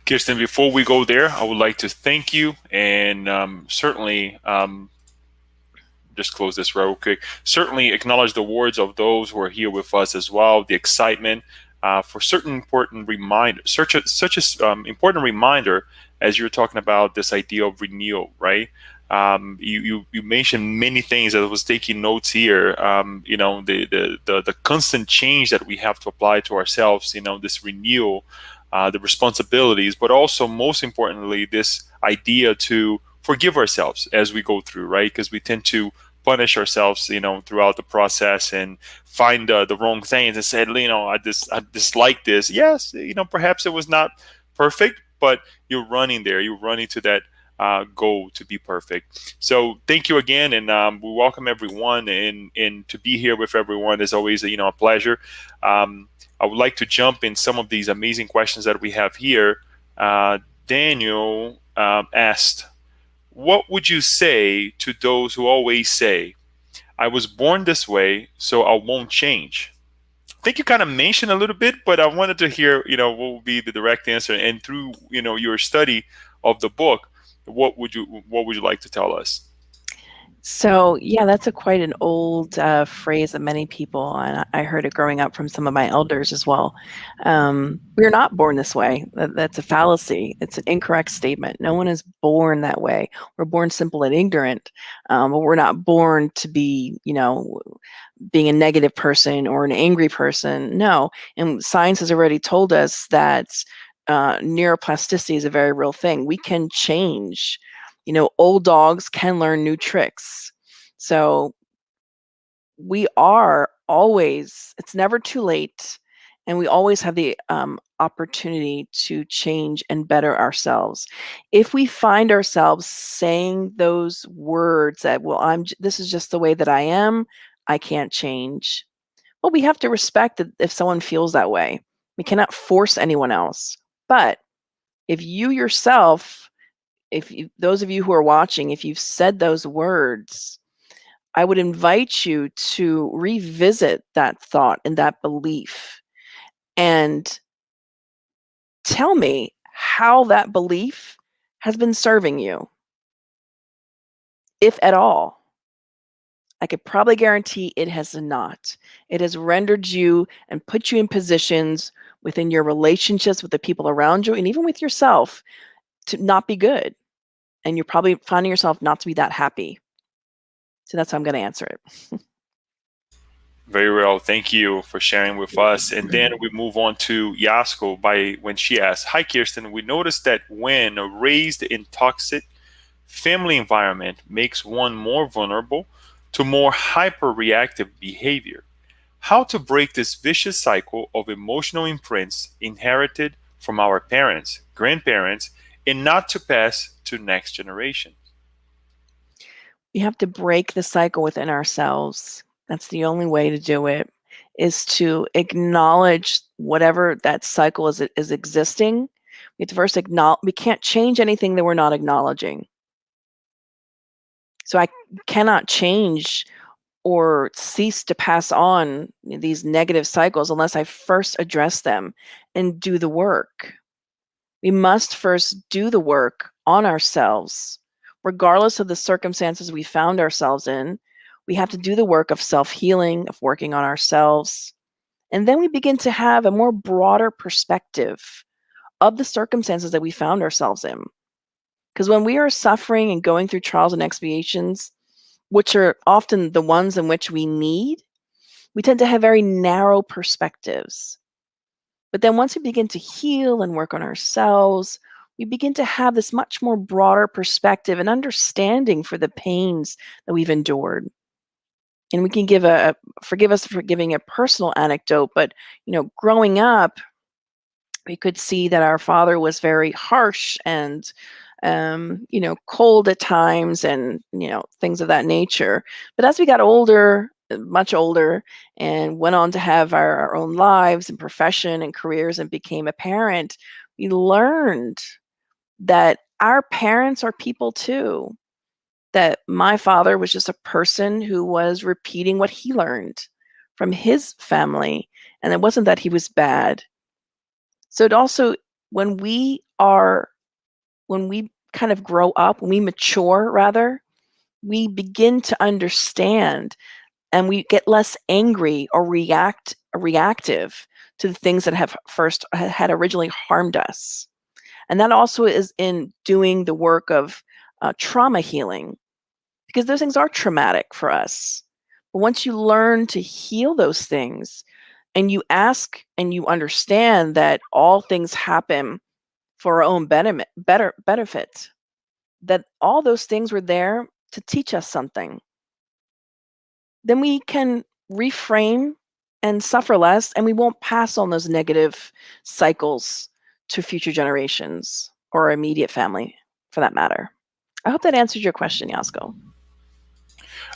Kirsten, before we go there, I would like to thank you and certainly just close this real quick. Certainly acknowledge the words of those who are here with us as well, the excitement for certain important reminders, such as important reminder as you're talking about this idea of renewal, right? You mentioned many things. I was taking notes here. The constant change that we have to apply to ourselves. This renewal, the responsibilities, but also most importantly, this idea to forgive ourselves as we go through, right? Because we tend to punish ourselves, throughout the process and find the wrong things and say, I dislike this. Yes, perhaps it was not perfect, but you're running there. You're running to that goal to be perfect. So thank you again, and we welcome everyone, and to be here with everyone is always a pleasure. I would like to jump in some of these amazing questions that we have here. Daniel asked, what would you say to those who always say, I was born this way, so I won't change? I think you kind of mentioned a little bit, but I wanted to hear, what would be the direct answer. And through, your study of the book, what would you like to tell us? So, yeah, that's quite an old phrase that many people, and I heard it growing up from some of my elders as well. We're not born this way. That's a fallacy. It's an incorrect statement. No one is born that way. We're born simple and ignorant, but we're not born to be, being a negative person or an angry person. No. And science has already told us that neuroplasticity is a very real thing. We can change. Old dogs can learn new tricks. So we are always, it's never too late. And we always have the opportunity to change and better ourselves. If we find ourselves saying those words that, well, this is just the way that I am, I can't change. Well, we have to respect that if someone feels that way. We cannot force anyone else. But if you yourself, those of you who are watching, if you've said those words, I would invite you to revisit that thought and that belief and tell me how that belief has been serving you, if at all. I could probably guarantee it has not. It has rendered you and put you in positions within your relationships with the people around you and even with yourself to not be good. And you're probably finding yourself not to be that happy. So that's how I'm going to answer it. Very well. Thank you for sharing with us. And then we move on to Yasko when she asks, hi, Kirsten. We noticed that when raised in toxic family environment makes one more vulnerable to more hyper-reactive behavior. How to break this vicious cycle of emotional imprints inherited from our parents, grandparents, and not to pass to next generation. We have to break the cycle within ourselves. That's the only way to do it, is to acknowledge whatever that cycle is existing. We have to first acknowledge, we can't change anything that we're not acknowledging. So I cannot change or cease to pass on these negative cycles unless I first address them and do the work. We must first do the work on ourselves, regardless of the circumstances we found ourselves in. We have to do the work of self-healing, of working on ourselves. And then we begin to have a more broader perspective of the circumstances that we found ourselves in. Because when we are suffering and going through trials and expiations, which are often the ones in which we need, we tend to have very narrow perspectives. But then once we begin to heal and work on ourselves, we begin to have this much more broader perspective and understanding for the pains that we've endured. And we can forgive us for giving a personal anecdote, but growing up, we could see that our father was very harsh and cold at times and things of that nature. But as we got older, much older, and went on to have our own lives and profession and careers and became a parent, we learned that our parents are people too. That my father was just a person who was repeating what he learned from his family, and it wasn't that he was bad. So it also, when we kind of grow up, when we mature rather, we begin to understand, and we get less angry or reactive to the things that have had originally harmed us. And that also is in doing the work of trauma healing, because those things are traumatic for us. But once you learn to heal those things, and you ask and you understand that all things happen for our own benefit, that all those things were there to teach us something, then we can reframe and suffer less, and we won't pass on those negative cycles to future generations or our immediate family, for that matter. I hope that answers your question, Yasko.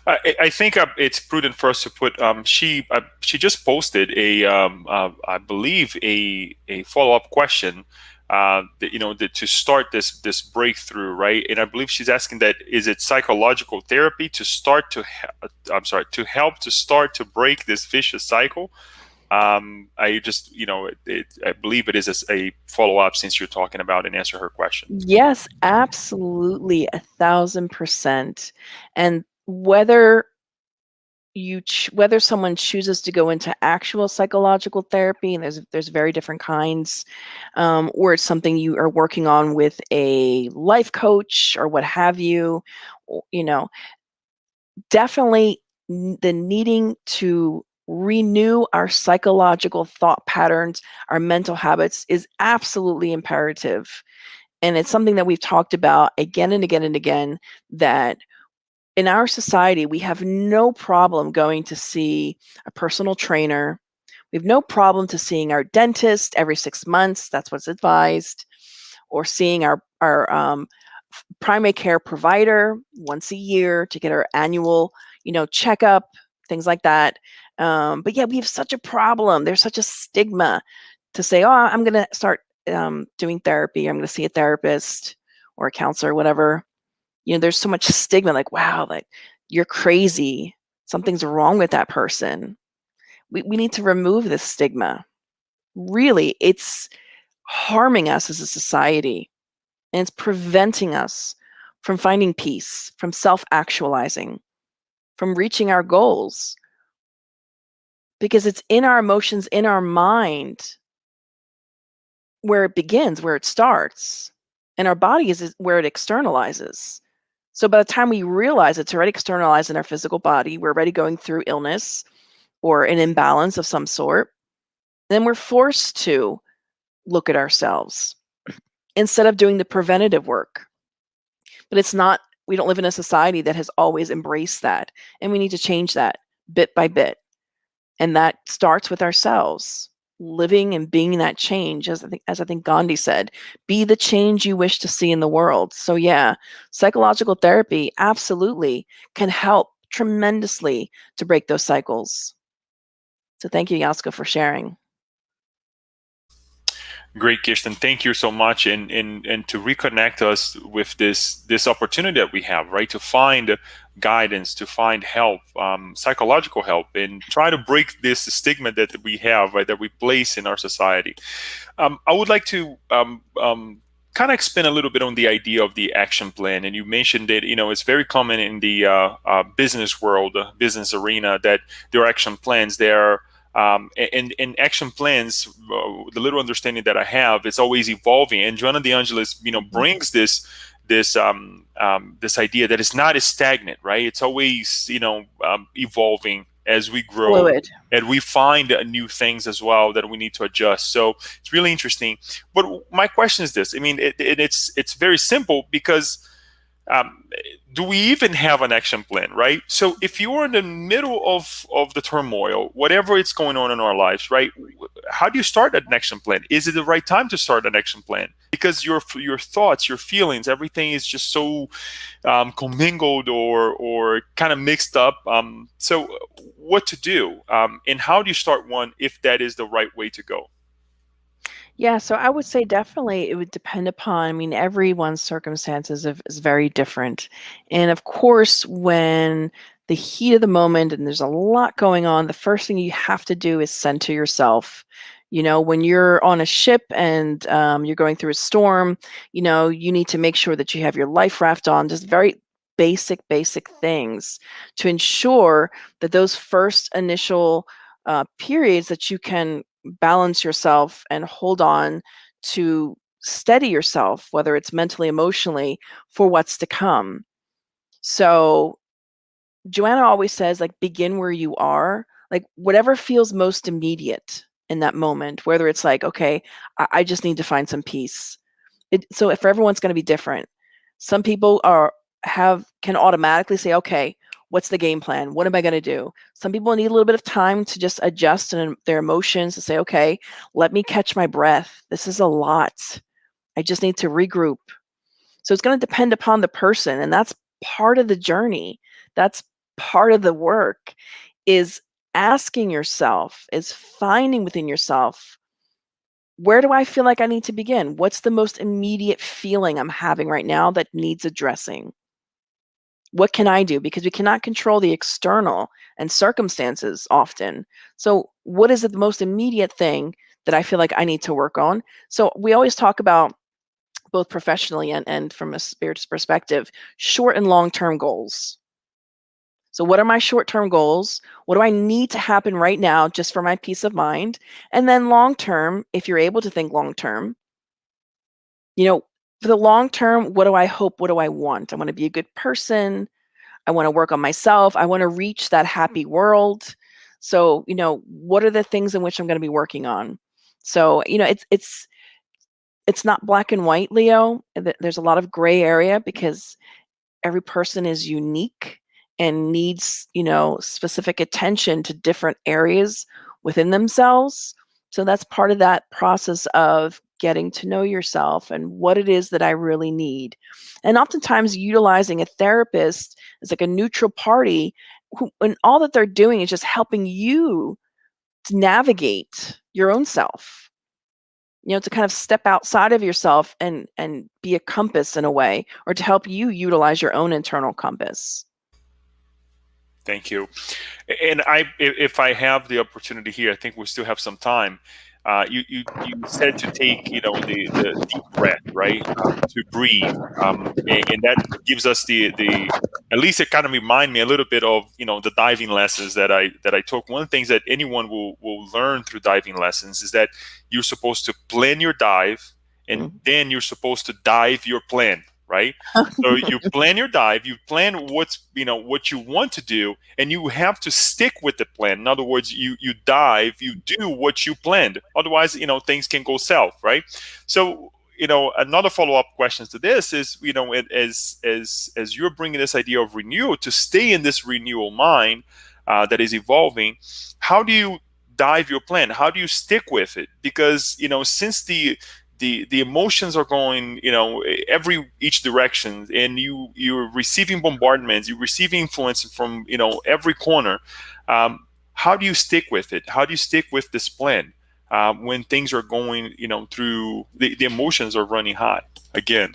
I think it's prudent for us to put. She just posted I believe a follow up question. To start this breakthrough, right? And I believe she's asking that, is it psychological therapy to start to to help to start to break this vicious cycle? I just I believe it is a follow up, since you're talking about and answer her question. Yes, absolutely, 1,000%. And whether whether someone chooses to go into actual psychological therapy, and there's very different kinds, or it's something you are working on with a life coach or what have you, definitely the needing to renew our psychological thought patterns, our mental habits, is absolutely imperative. And it's something that we've talked about again and again and again, that in our society, we have no problem going to see a personal trainer. We have no problem to seeing our dentist every 6 months. That's what's advised. Or seeing our primary care provider once a year to get our annual, checkup, things like that. But yeah, we have such a problem. There's such a stigma to say, oh, I'm going to start doing therapy. I'm going to see a therapist or a counselor, whatever. There's so much stigma, like, wow, like, you're crazy. Something's wrong with that person. We need to remove this stigma. Really, it's harming us as a society, and it's preventing us from finding peace, from self-actualizing, from reaching our goals, because it's in our emotions, in our mind, where it begins, where it starts, and our body is where it externalizes. So by the time we realize it's already externalized in our physical body, we're already going through illness or an imbalance of some sort, then we're forced to look at ourselves instead of doing the preventative work. But we don't live in a society that has always embraced that. And we need to change that bit by bit. And that starts with ourselves, living and being that change, as I think Gandhi said, be the change you wish to see in the world. So yeah, psychological therapy absolutely can help tremendously to break those cycles. So thank you, Yasko, for sharing. Great, Kirsten. Thank you so much, and to reconnect us with this opportunity that we have, right, to find guidance, to find help, psychological help, and try to break this stigma that we have, right, that we place in our society. I would like to kind of expand a little bit on the idea of the action plan, and you mentioned that it's very common in the business world, business arena, that there are action plans there. And action plans, the little understanding that I have, it's always evolving. And Joanna de Angelis, brings this idea that it's not stagnant, right? It's always evolving as we grow, Fluid. and we find new things as well that we need to adjust. So it's really interesting. But my question is this: I mean, it's very simple, because do we even have an action plan, right? So if you're in the middle of the turmoil, whatever it's going on in our lives, right, how do you start an action plan? Is it the right time to start an action plan? Because your thoughts, your feelings, everything is just so commingled or kind of mixed up. So what to do, and how do you start one if that is the right way to go? Yeah, so I would say definitely it would depend upon, everyone's circumstances is very different. And of course, when the heat of the moment and there's a lot going on, the first thing you have to do is center yourself. When you're on a ship and you're going through a storm, you need to make sure that you have your life raft on, just very basic things to ensure that those first initial periods that you can balance yourself and hold on to steady yourself, whether it's mentally, emotionally, for what's to come. So Joanna always says, like, begin where you are, like whatever feels most immediate in that moment, whether it's like, okay, I just need to find some peace. So for everyone's going to be different. Some people can automatically say, okay, what's the game plan? What am I going to do? Some people need a little bit of time to just adjust in their emotions to say, okay, let me catch my breath. This is a lot. I just need to regroup. So it's going to depend upon the person, and that's part of the journey. That's part of the work, is asking yourself, is finding within yourself, where do I feel like I need to begin? What's the most immediate feeling I'm having right now that needs addressing? What can I do? Because we cannot control the external and circumstances often. So what is the most immediate thing that I feel like I need to work on? So we always talk about, both professionally and from a spiritist perspective, short and long-term goals. So what are my short-term goals? What do I need to happen right now just for my peace of mind? And then long-term, if you're able to think long-term, for the long term, what do I hope? What do I want? I want to be a good person. I want to work on myself. I want to reach that happy world. So, what are the things in which I'm going to be working on? So, it's not black and white, Leo. There's a lot of gray area because every person is unique and needs, specific attention to different areas within themselves. So that's part of that process of getting to know yourself and what it is that I really need. And oftentimes utilizing a therapist as like a neutral party and all that they're doing is just helping you to navigate your own self, to kind of step outside of yourself and be a compass in a way, or to help you utilize your own internal compass. Thank you. And if I have the opportunity here, I think we still have some time. You said to take the deep breath, right? To breathe, and that gives us the at least it kind of remind me a little bit of the diving lessons that I took. One of the things that anyone will learn through diving lessons is that you're supposed to plan your dive, and then you're supposed to dive your plan, right? So you plan your dive, you plan what you want to do, and you have to stick with the plan. In other words, you dive, you do what you planned. Otherwise, things can go south, right? So, another follow-up question to this is, as you're bringing this idea of renewal, to stay in this renewal mind that is evolving, how do you dive your plan? How do you stick with it? Because, since the emotions are going each direction, and you're receiving bombardments, you're receiving influence from every corner. How do you stick with it? How do you stick with this plan when things are going through the emotions are running high again?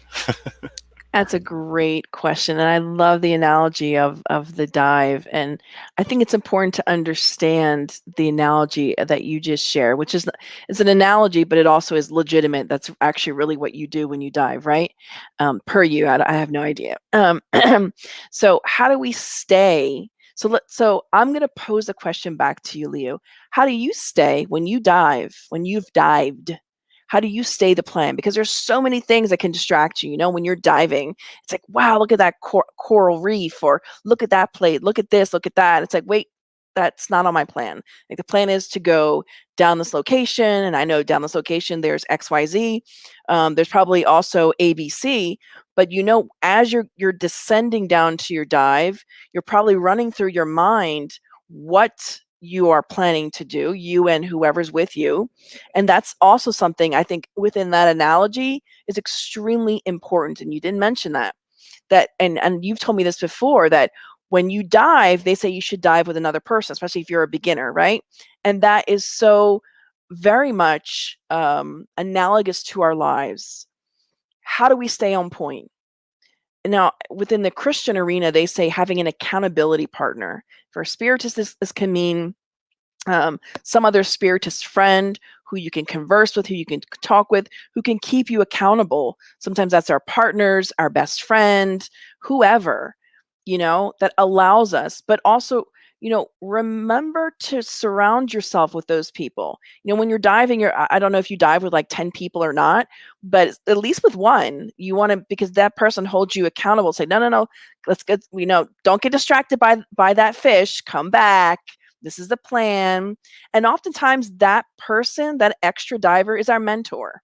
That's a great question. And I love the analogy of the dive. And I think it's important to understand the analogy that you just shared, which is, it's an analogy, but it also is legitimate. That's actually really what you do when you dive, right? Per you, I have no idea. So how do we stay? So I'm going to pose a question back to you, Leo. How do you stay when you dive, when you've dived? How do you stay the plan? Because there's so many things that can distract you. When you're diving, it's like, wow, look at that coral reef, or look at that plate, look at this, look at that. It's like, wait, that's not on my plan. Like, the plan is to go down this location, and I know down this location there's XYZ. There's probably also ABC, but as you're descending down to your dive, you're probably running through your mind what you are planning to do, you and whoever's with you. And that's also something I think within that analogy is extremely important. And you didn't mention that, and you've told me this before, that when you dive, they say you should dive with another person, especially if you're a beginner, right? And that is so very much analogous to our lives. How do we stay on point? Now, within the Christian arena, they say having an accountability partner. For spiritists, this can mean some other spiritist friend who you can converse with, who you can talk with, who can keep you accountable. Sometimes that's our partners, our best friend, whoever. that allows us, but also, remember to surround yourself with those people. When you're diving, I don't know if you dive with like 10 people or not, but at least with one, you want to, because that person holds you accountable. Say, no, no, no, let's get, don't get distracted by that fish. Come back. This is the plan. And oftentimes that person, that extra diver, is our mentor.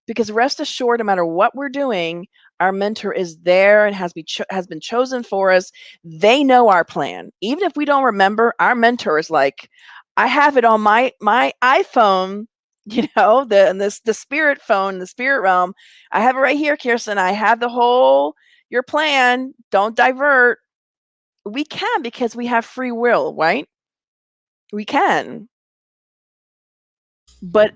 Because rest assured, no matter what we're doing, our mentor is there and has been chosen for us. They know our plan. Even if we don't remember, our mentor is like, I have it on my iPhone, the spirit phone, the spirit realm. I have it right here, Kirsten. I have your plan. Don't divert. We can, because we have free will, right? We can. But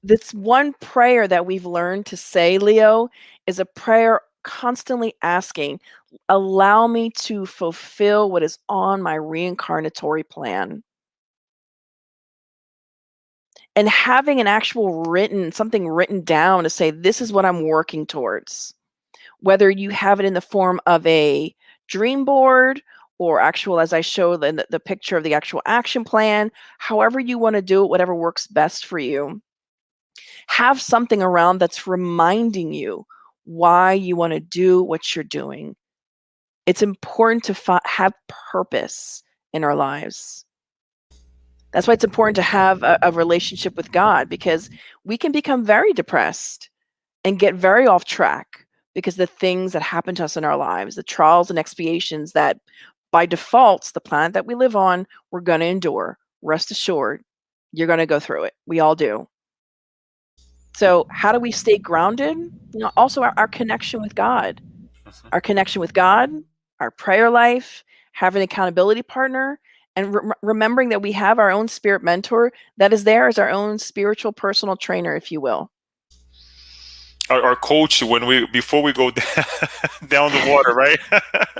this one prayer that we've learned to say, Leo, is a prayer constantly asking, allow me to fulfill what is on my reincarnatory plan. And having an actual something written down to say, this is what I'm working towards. Whether you have it in the form of a dream board or actual, as I show the picture of the actual action plan, however you want to do it, whatever works best for you. Have something around that's reminding you why you want to do what you're doing. It's important to have purpose in our lives. That's why it's important to have a relationship with God, because we can become very depressed and get very off track because the things that happen to us in our lives, the trials and expiations that by default, the planet that we live on, we're going to endure. Rest assured, you're going to go through it. We all do. So how do we stay grounded? Also our connection with God, our connection with God, our prayer life, have an accountability partner, and remembering that we have our own spirit mentor that is there as our own spiritual personal trainer, if you will. Our coach before we go down the water, right?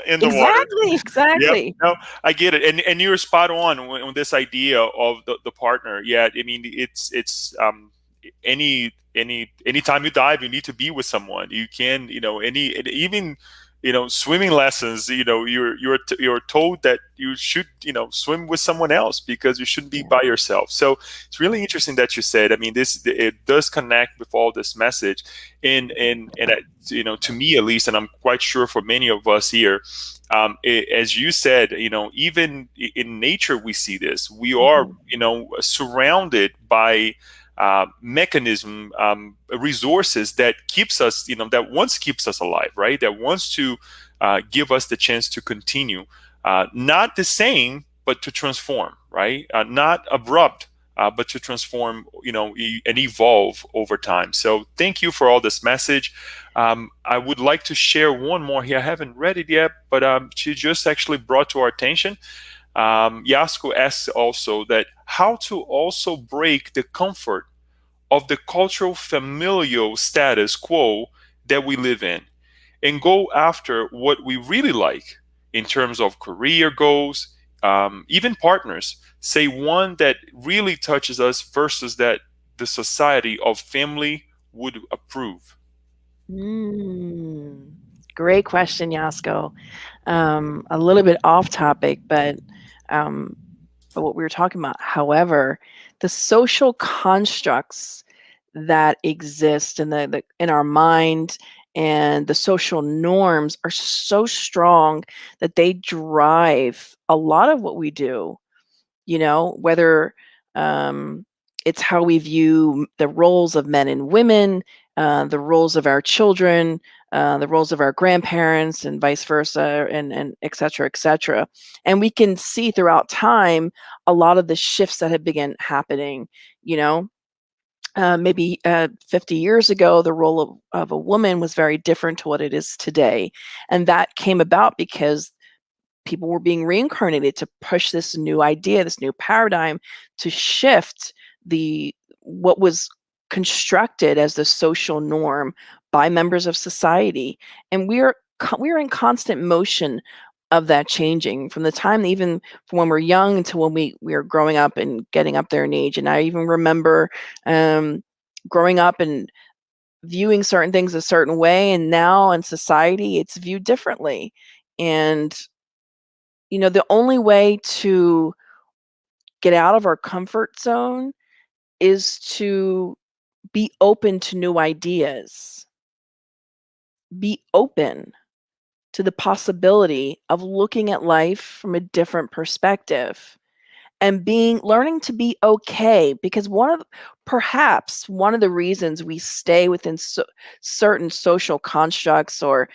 In the water. Yep. Exactly. No, I get it, and you're spot on this idea of the partner. Yeah, I mean, it's anytime you dive, you need to be with someone. You can, even swimming lessons. You're told that you should swim with someone else because you shouldn't be by yourself. So it's really interesting that you said. I mean, it does connect with all this message, and to me at least, and I'm quite sure for many of us here. As you said, even in nature we see this. We are, surrounded by mechanism, resources that keeps us, that once keeps us alive, right? That wants to give us the chance to continue, not the same, but to transform, right? Not abrupt, but to transform, and evolve over time. So thank you for all this message. I would like to share one more here. I haven't read it yet, but she just actually brought to our attention. Yasko asks also that how to also break the comfort of the cultural familial status quo that we live in and go after what we really like in terms of career goals, even partners. Say one that really touches us versus that the society of family would approve. Great question, Yasko. A little bit off topic, but what we were talking about. However, the social constructs that exist in our mind and the social norms are so strong that they drive a lot of what we do. Whether it's how we view the roles of men and women, the roles of our children, the roles of our grandparents, and vice versa, and et cetera, et cetera. And we can see throughout time a lot of the shifts that have begun happening. Maybe 50 years ago, the role of a woman was very different to what it is today. And that came about because people were being reincarnated to push this new idea, this new paradigm, to shift what was constructed as the social norm by members of society. And we're in constant motion of that changing from the time, even from when we're young until when we are growing up and getting up there in age. And I even remember growing up and viewing certain things a certain way, and now in society it's viewed differently. And, the only way to get out of our comfort zone is to be open to new ideas. Be open to the possibility of looking at life from a different perspective and learning to be okay, because perhaps one of the reasons we stay within certain social constructs or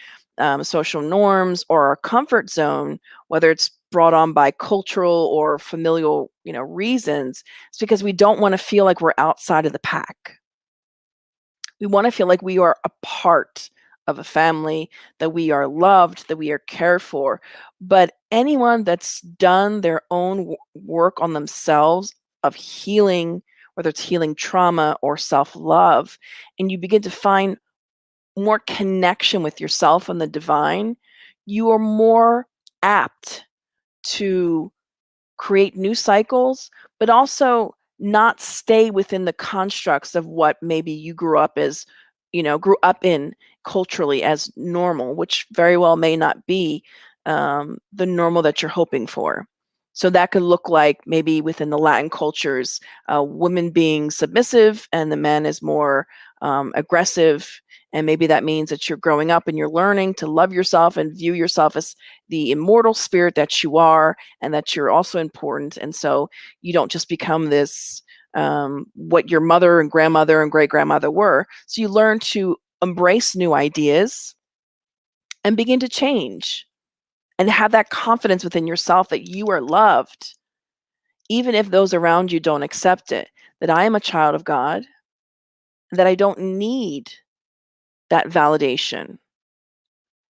social norms or our comfort zone, whether it's brought on by cultural or familial reasons, is because we don't want to feel like we're outside of the pack. We want to feel like we are a part of a family, that we are loved, that we are cared for. But anyone that's done their own work on themselves of healing, whether it's healing trauma or self-love, and you begin to find more connection with yourself and the divine, you are more apt to create new cycles, but also not stay within the constructs of what maybe you grew up in culturally as normal, which very well may not be the normal that you're hoping for. So that could look like maybe within the Latin cultures, women being submissive and the man is more aggressive. And maybe that means that you're growing up and you're learning to love yourself and view yourself as the immortal spirit that you are, and that you're also important. And so you don't just become this, what your mother and grandmother and great grandmother were. So you learn to embrace new ideas and begin to change and have that confidence within yourself that you are loved, even if those around you don't accept it, that I am a child of God, that I don't need that validation.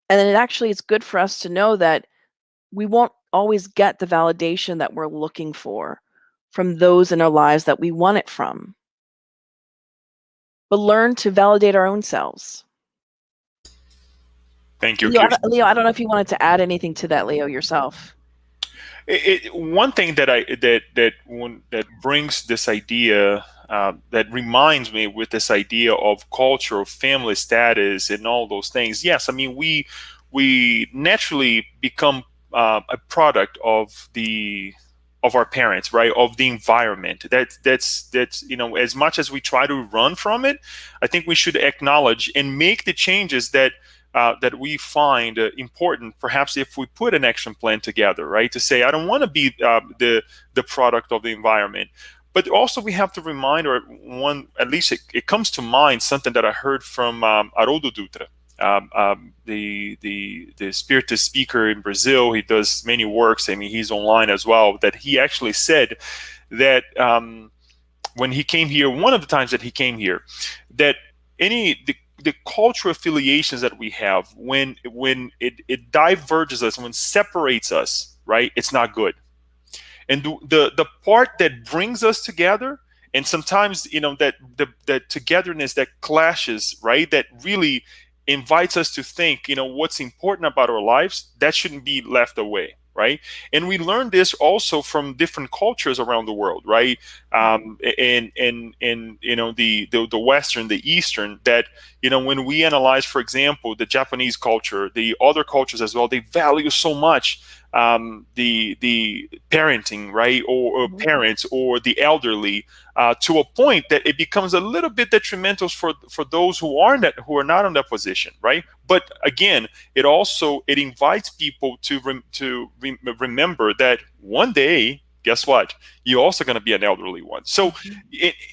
And then it's good for us to know that we won't always get the validation that we're looking for from those in our lives that we want it from. But learn to validate our own selves. Thank you, Leo, Kirsten. I don't know if you wanted to add anything to that, Leo, yourself. One thing that brings this idea, that reminds me with this idea of culture, of family status, and all those things. Yes, I mean we naturally become a product of our parents, right? Of the environment. That's as much as we try to run from it, I think we should acknowledge and make the changes that we find important. Perhaps if we put an action plan together, right, to say I don't want to be the product of the environment, but also we have to remind, or one at least it comes to mind something that I heard from Haroldo Dutra, the spiritist speaker in Brazil. He does many works. I mean, he's online as well. That he actually said that when he came here, one of the times that he came here, that the cultural affiliations that we have, when it diverges us, when it separates us, right, it's not good. And the part that brings us together, and sometimes that togetherness that clashes, right, that really invites us to think what's important about our lives, that shouldn't be left away, right? And we learn this also from different cultures around the world, right? And the Western, the Eastern, that when we analyze, for example, the Japanese culture, the other cultures as well, they value so much the parenting, right, or parents or the elderly, to a point that it becomes a little bit detrimental for those who are not in that position, right? But again, it invites people to remember that one day, guess what? You're also going to be an elderly one. So,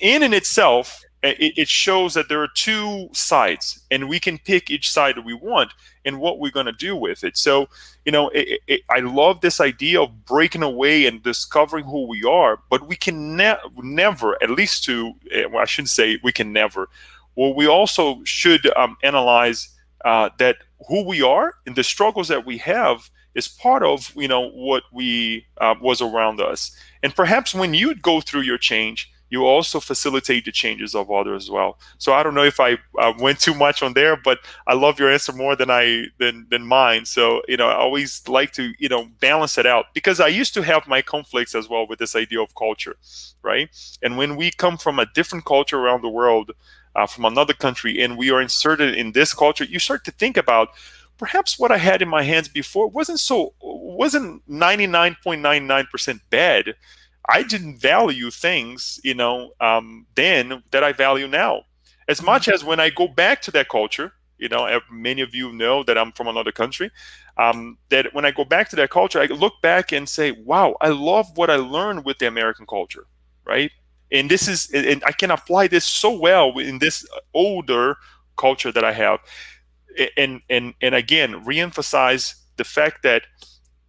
in itself, it shows that there are two sides, and we can pick each side that we want and what we're going to do with it. So, I love this idea of breaking away and discovering who we are, but we can never, at least I shouldn't say we can never. Well, we also should analyze that who we are and the struggles that we have is part of what we was around us. And perhaps when you go through your change, you also facilitate the changes of others as well. So I don't know if I went too much on there, but I love your answer more than mine. So I always like to balance it out, because I used to have my conflicts as well with this idea of culture, right? And when we come from a different culture around the world, from another country, and we are inserted in this culture, you start to think about, perhaps what I had in my hands before wasn't 99.99% bad. I didn't value things, then that I value now. As much as when I go back to that culture, many of you know that I'm from another country. That when I go back to that culture, I look back and say, "Wow, I love what I learned with the American culture," right? And I can apply this so well in this older culture that I have, and again, reemphasize the fact that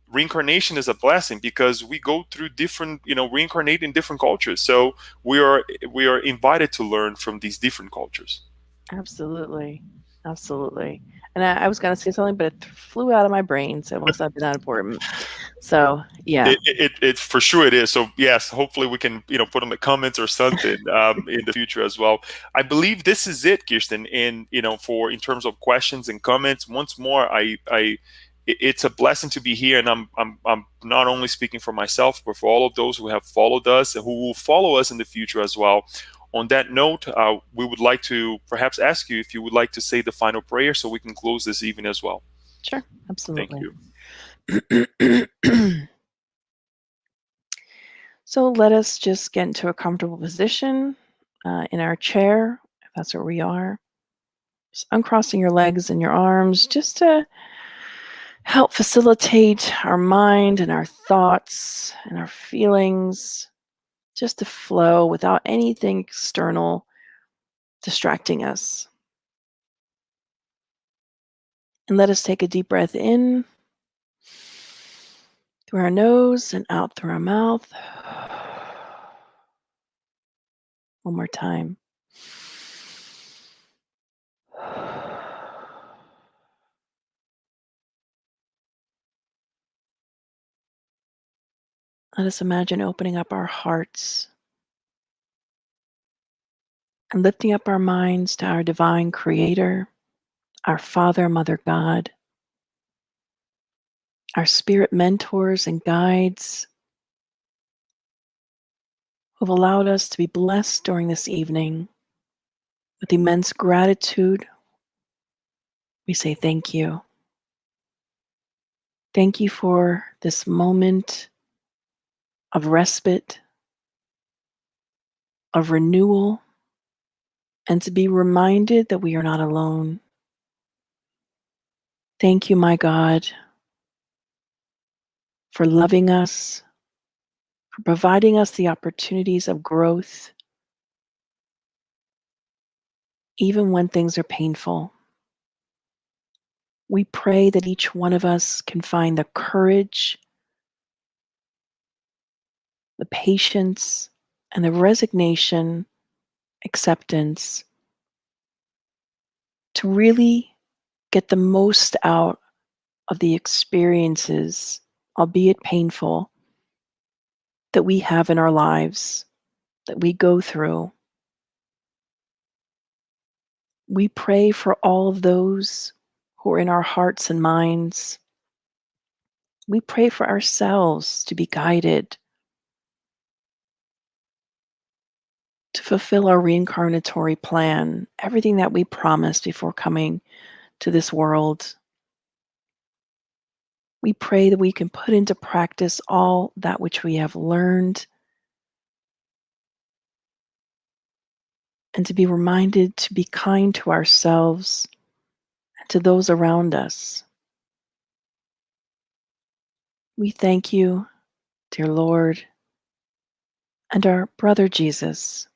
reincarnation is a blessing because we go through different, reincarnate in different cultures. So we are invited to learn from these different cultures. Absolutely. Absolutely. And I was going to say something, but it flew out of my brain, so it must not be that important. So, yeah. It for sure it is. So yes, hopefully we can put in the comments or something in the future as well. I believe this is it, Kirsten. And for in terms of questions and comments, once more, it's a blessing to be here, and I'm not only speaking for myself, but for all of those who have followed us and who will follow us in the future as well. On that note, we would like to perhaps ask you if you would like to say the final prayer so we can close this evening as well. Sure, Thank absolutely. you. So let us just get into a comfortable position in our chair, if that's where we are. Just uncrossing your legs and your arms just to help facilitate our mind and our thoughts and our feelings just to flow without anything external distracting us. And let us take a deep breath in through our nose and out through our mouth. One more time. Let us imagine opening up our hearts and lifting up our minds to our divine creator, our Father, Mother God, our spirit mentors and guides who have allowed us to be blessed during this evening. With immense gratitude, we say thank you. Thank you for this moment of respite, of renewal, and to be reminded that we are not alone. Thank you, my God, for loving us, for providing us the opportunities of growth, even when things are painful. We pray that each one of us can find the courage, the patience, and the resignation, acceptance to really get the most out of the experiences, albeit painful, that we have in our lives, that we go through. We pray for all of those who are in our hearts and minds. We pray for ourselves to be guided, to fulfill our reincarnatory plan, everything that we promised before coming to this world. We pray that we can put into practice all that which we have learned, and to be reminded to be kind to ourselves and to those around us. We thank you, dear Lord, and our brother Jesus,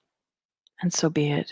and so be it.